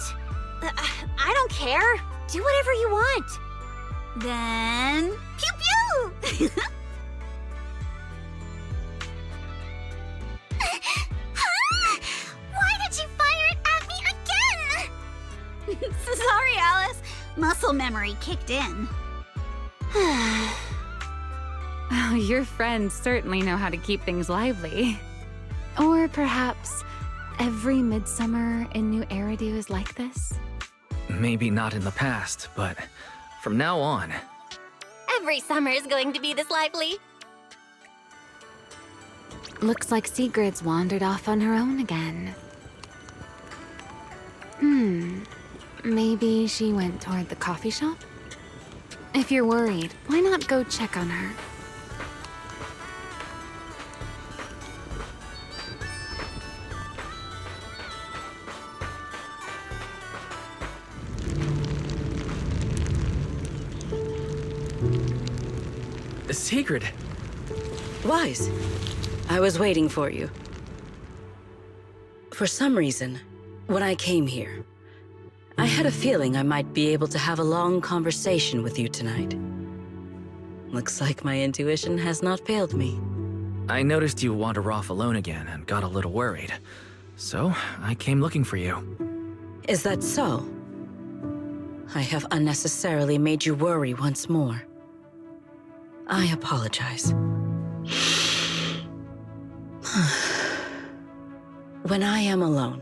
I don't care. Do whatever you want. Then, pew-pew! Why did you fire it at me again? Sorry, Alice. Muscle memory kicked in. Oh, your friends certainly know how to keep things lively. Or perhaps every midsummer in New Eridu is like this? Maybe not in the past, but from now on. Every summer is going to be this lively. Looks like Sigrid's wandered off on her own again. Maybe she went toward the coffee shop? If you're worried, why not go check on her? Secret. Wise. I was waiting for you. For some reason, when I came here, I had a feeling I might be able to have a long conversation with you tonight. Looks like my intuition has not failed me. I noticed you wander off alone again and got a little worried. So, I came looking for you. Is that so? I have unnecessarily made you worry once more. I apologize. When I am alone,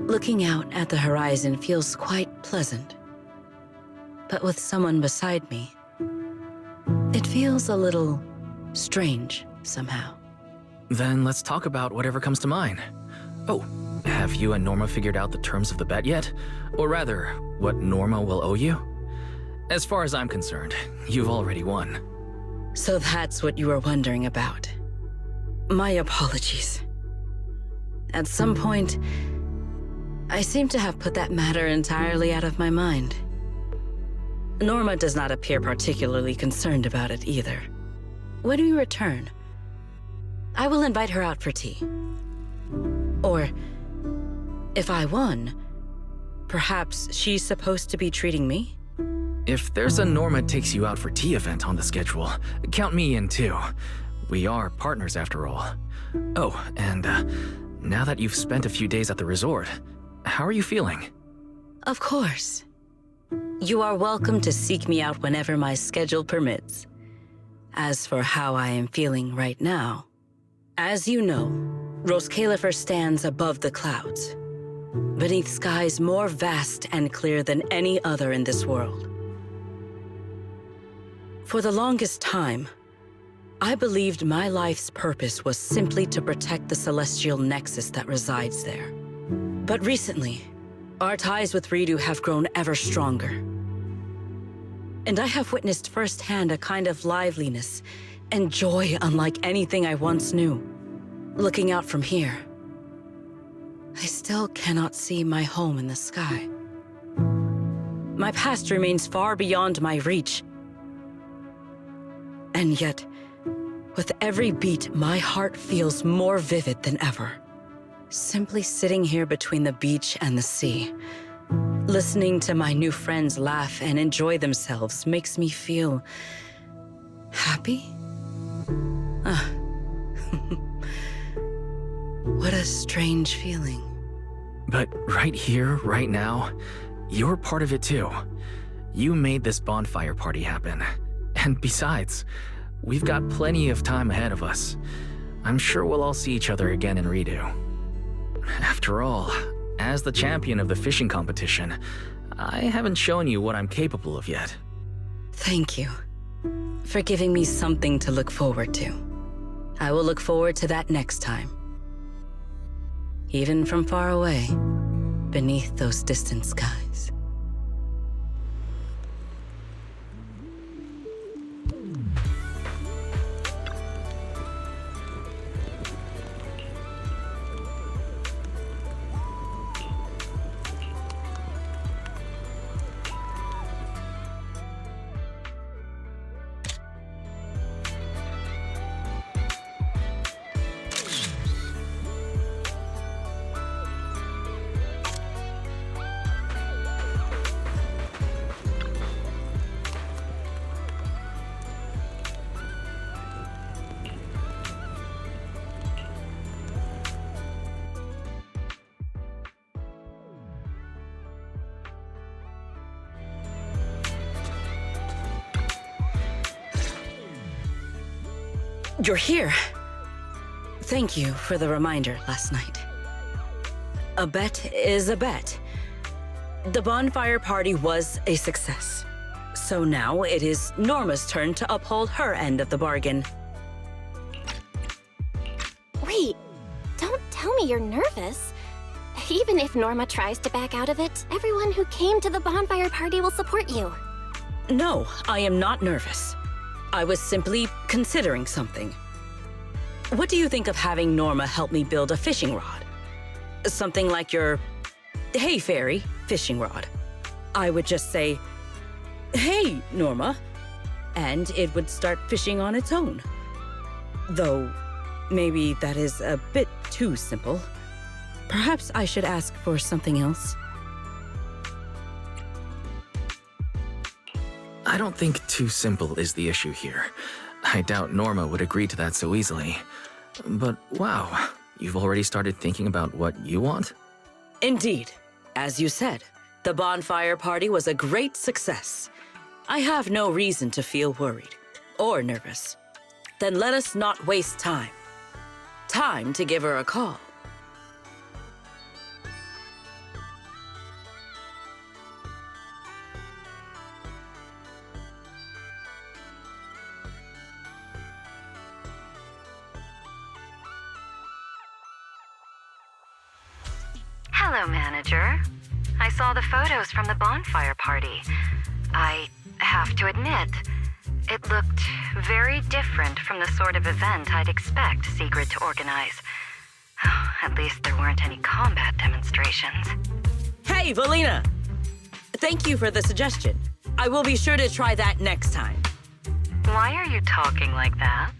looking out at the horizon feels quite pleasant. But with someone beside me, it feels a little strange somehow. Then let's talk about whatever comes to mind. Oh, have you and Norma figured out the terms of the bet yet? Or rather, what Norma will owe you? As far as I'm concerned, you've already won. So that's what you were wondering about. My apologies. At some point, I seem to have put that matter entirely out of my mind. Norma does not appear particularly concerned about it either. When we return, I will invite her out for tea. Or, if I won, perhaps she's supposed to be treating me? If there's a Norma takes you out for tea event on the schedule, count me in too. We are partners after all. Oh, and now that you've spent a few days at the resort, how are you feeling? Of course. You are welcome to seek me out whenever my schedule permits. As for how I am feeling right now, as you know, Roscaelifer stands above the clouds, beneath skies more vast and clear than any other in this world. For the longest time, I believed my life's purpose was simply to protect the celestial nexus that resides there. But recently, our ties with Ridu have grown ever stronger. And I have witnessed firsthand a kind of liveliness and joy unlike anything I once knew. Looking out from here, I still cannot see my home in the sky. My past remains far beyond my reach. And yet, with every beat, my heart feels more vivid than ever. Simply sitting here between the beach and the sea, listening to my new friends laugh and enjoy themselves makes me feel happy? What a strange feeling. But right here, right now, you're part of it too. You made this bonfire party happen. And besides, we've got plenty of time ahead of us. I'm sure we'll all see each other again in Redo. After all, as the champion of the fishing competition, I haven't shown you what I'm capable of yet. Thank you for giving me something to look forward to. I will look forward to that next time. Even from far away, beneath those distant skies. You're here. Thank you for the reminder last night. A bet is a bet. The bonfire party was a success. So now it is Norma's turn to uphold her end of the bargain. Wait, don't tell me you're nervous. Even if Norma tries to back out of it, everyone who came to the bonfire party will support you. No, I am not nervous. I was simply considering something. What do you think of having Norma help me build a fishing rod? Something like your Hey Fairy fishing rod. I would just say, "Hey, Norma," and it would start fishing on its own. Though, maybe that is a bit too simple. Perhaps I should ask for something else. I don't think too simple is the issue here. I doubt Norma would agree to that so easily. But wow, you've already started thinking about what you want? Indeed. As you said, the bonfire party was a great success. I have no reason to feel worried or nervous. Then let us not waste time. Time to give her a call. Hello, manager. I saw the photos from the bonfire party. I have to admit, it looked very different from the sort of event I'd expect Sigrid to organize. At least there weren't any combat demonstrations. Hey, Valina! Thank you for the suggestion. I will be sure to try that next time. Why are you talking like that?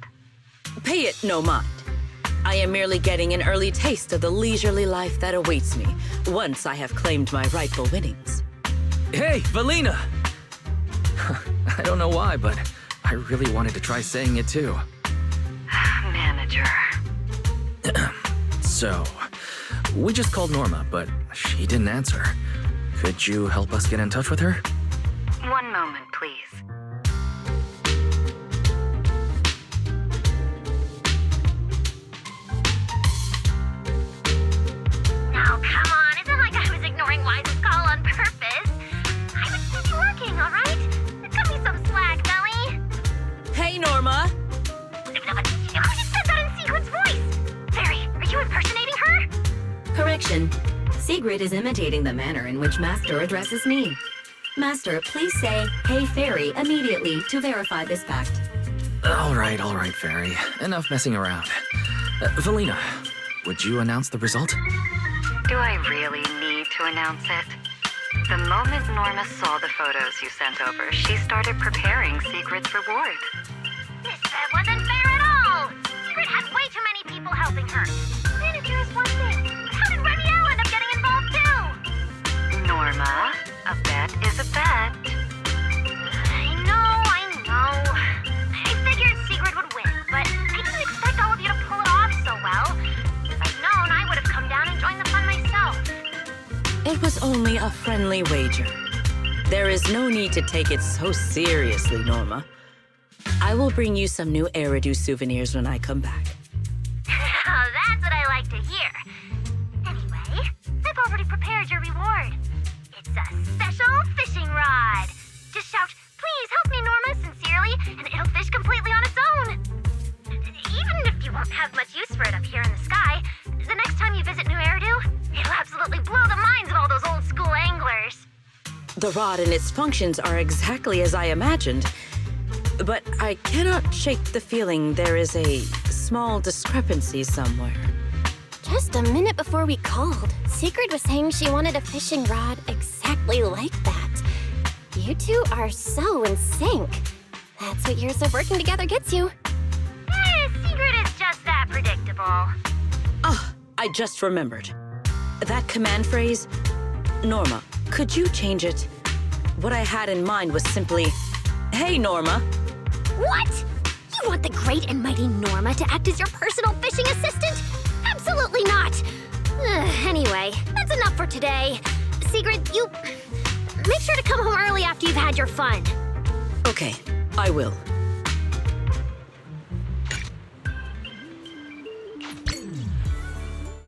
Pay it no mind. I am merely getting an early taste of the leisurely life that awaits me once I have claimed my rightful winnings. Hey, Valina! I don't know why, but I really wanted to try saying it too. Manager. So, we just called Norma, but she didn't answer. Could you help us get in touch with her? One moment, please. Now, come on. It's not like I was ignoring Wise's call on purpose. I would still be working, all right? Cut me some slack, Belly. Hey, Norma! Who just said that in Sigrid's voice? Fairy, are you impersonating her? Correction. Sigrid is imitating the manner in which Master addresses me. Master, please say, "Hey, Fairy," immediately to verify this fact. All right, Fairy. Enough messing around. Valina, would you announce the result? Do I really need to announce it? The moment Norma saw the photos you sent over, she started preparing Sigrid's reward. This wasn't fair at all. Sigrid had way too many people helping her. Manager is one thing, but how did Remiel end up getting involved too? Norma, a bet is a bet. I know. I figured Sigrid would win, but I didn't expect all of you to pull it off so well. If I'd known, I only a friendly wager. There is no need to take it so seriously, Norma. I will bring you some new Eridu souvenirs when I come back. Oh, that's what I like to hear. Anyway, I've already prepared your reward. It's a special fishing rod. Just shout, "Please help me, Norma," sincerely, and it'll fish completely on its own. Even if you won't have much use for it up here in the sky, the next time you visit New Eridu, it'll absolutely blow the minds of all those old school anglers. The rod and its functions are exactly as I imagined, but I cannot shake the feeling there is a small discrepancy somewhere. Just a minute before we called, Sigrid was saying she wanted a fishing rod exactly like that. You two are so in sync. That's what years of working together gets you. Secret is just that predictable. Ah, I just remembered. That command phrase, Norma, could you change it? What I had in mind was simply, "Hey, Norma." What? You want the great and mighty Norma to act as your personal fishing assistant? Absolutely not! Anyway, that's enough for today. Sigrid, you... make sure to come home early after you've had your fun. Okay, I will.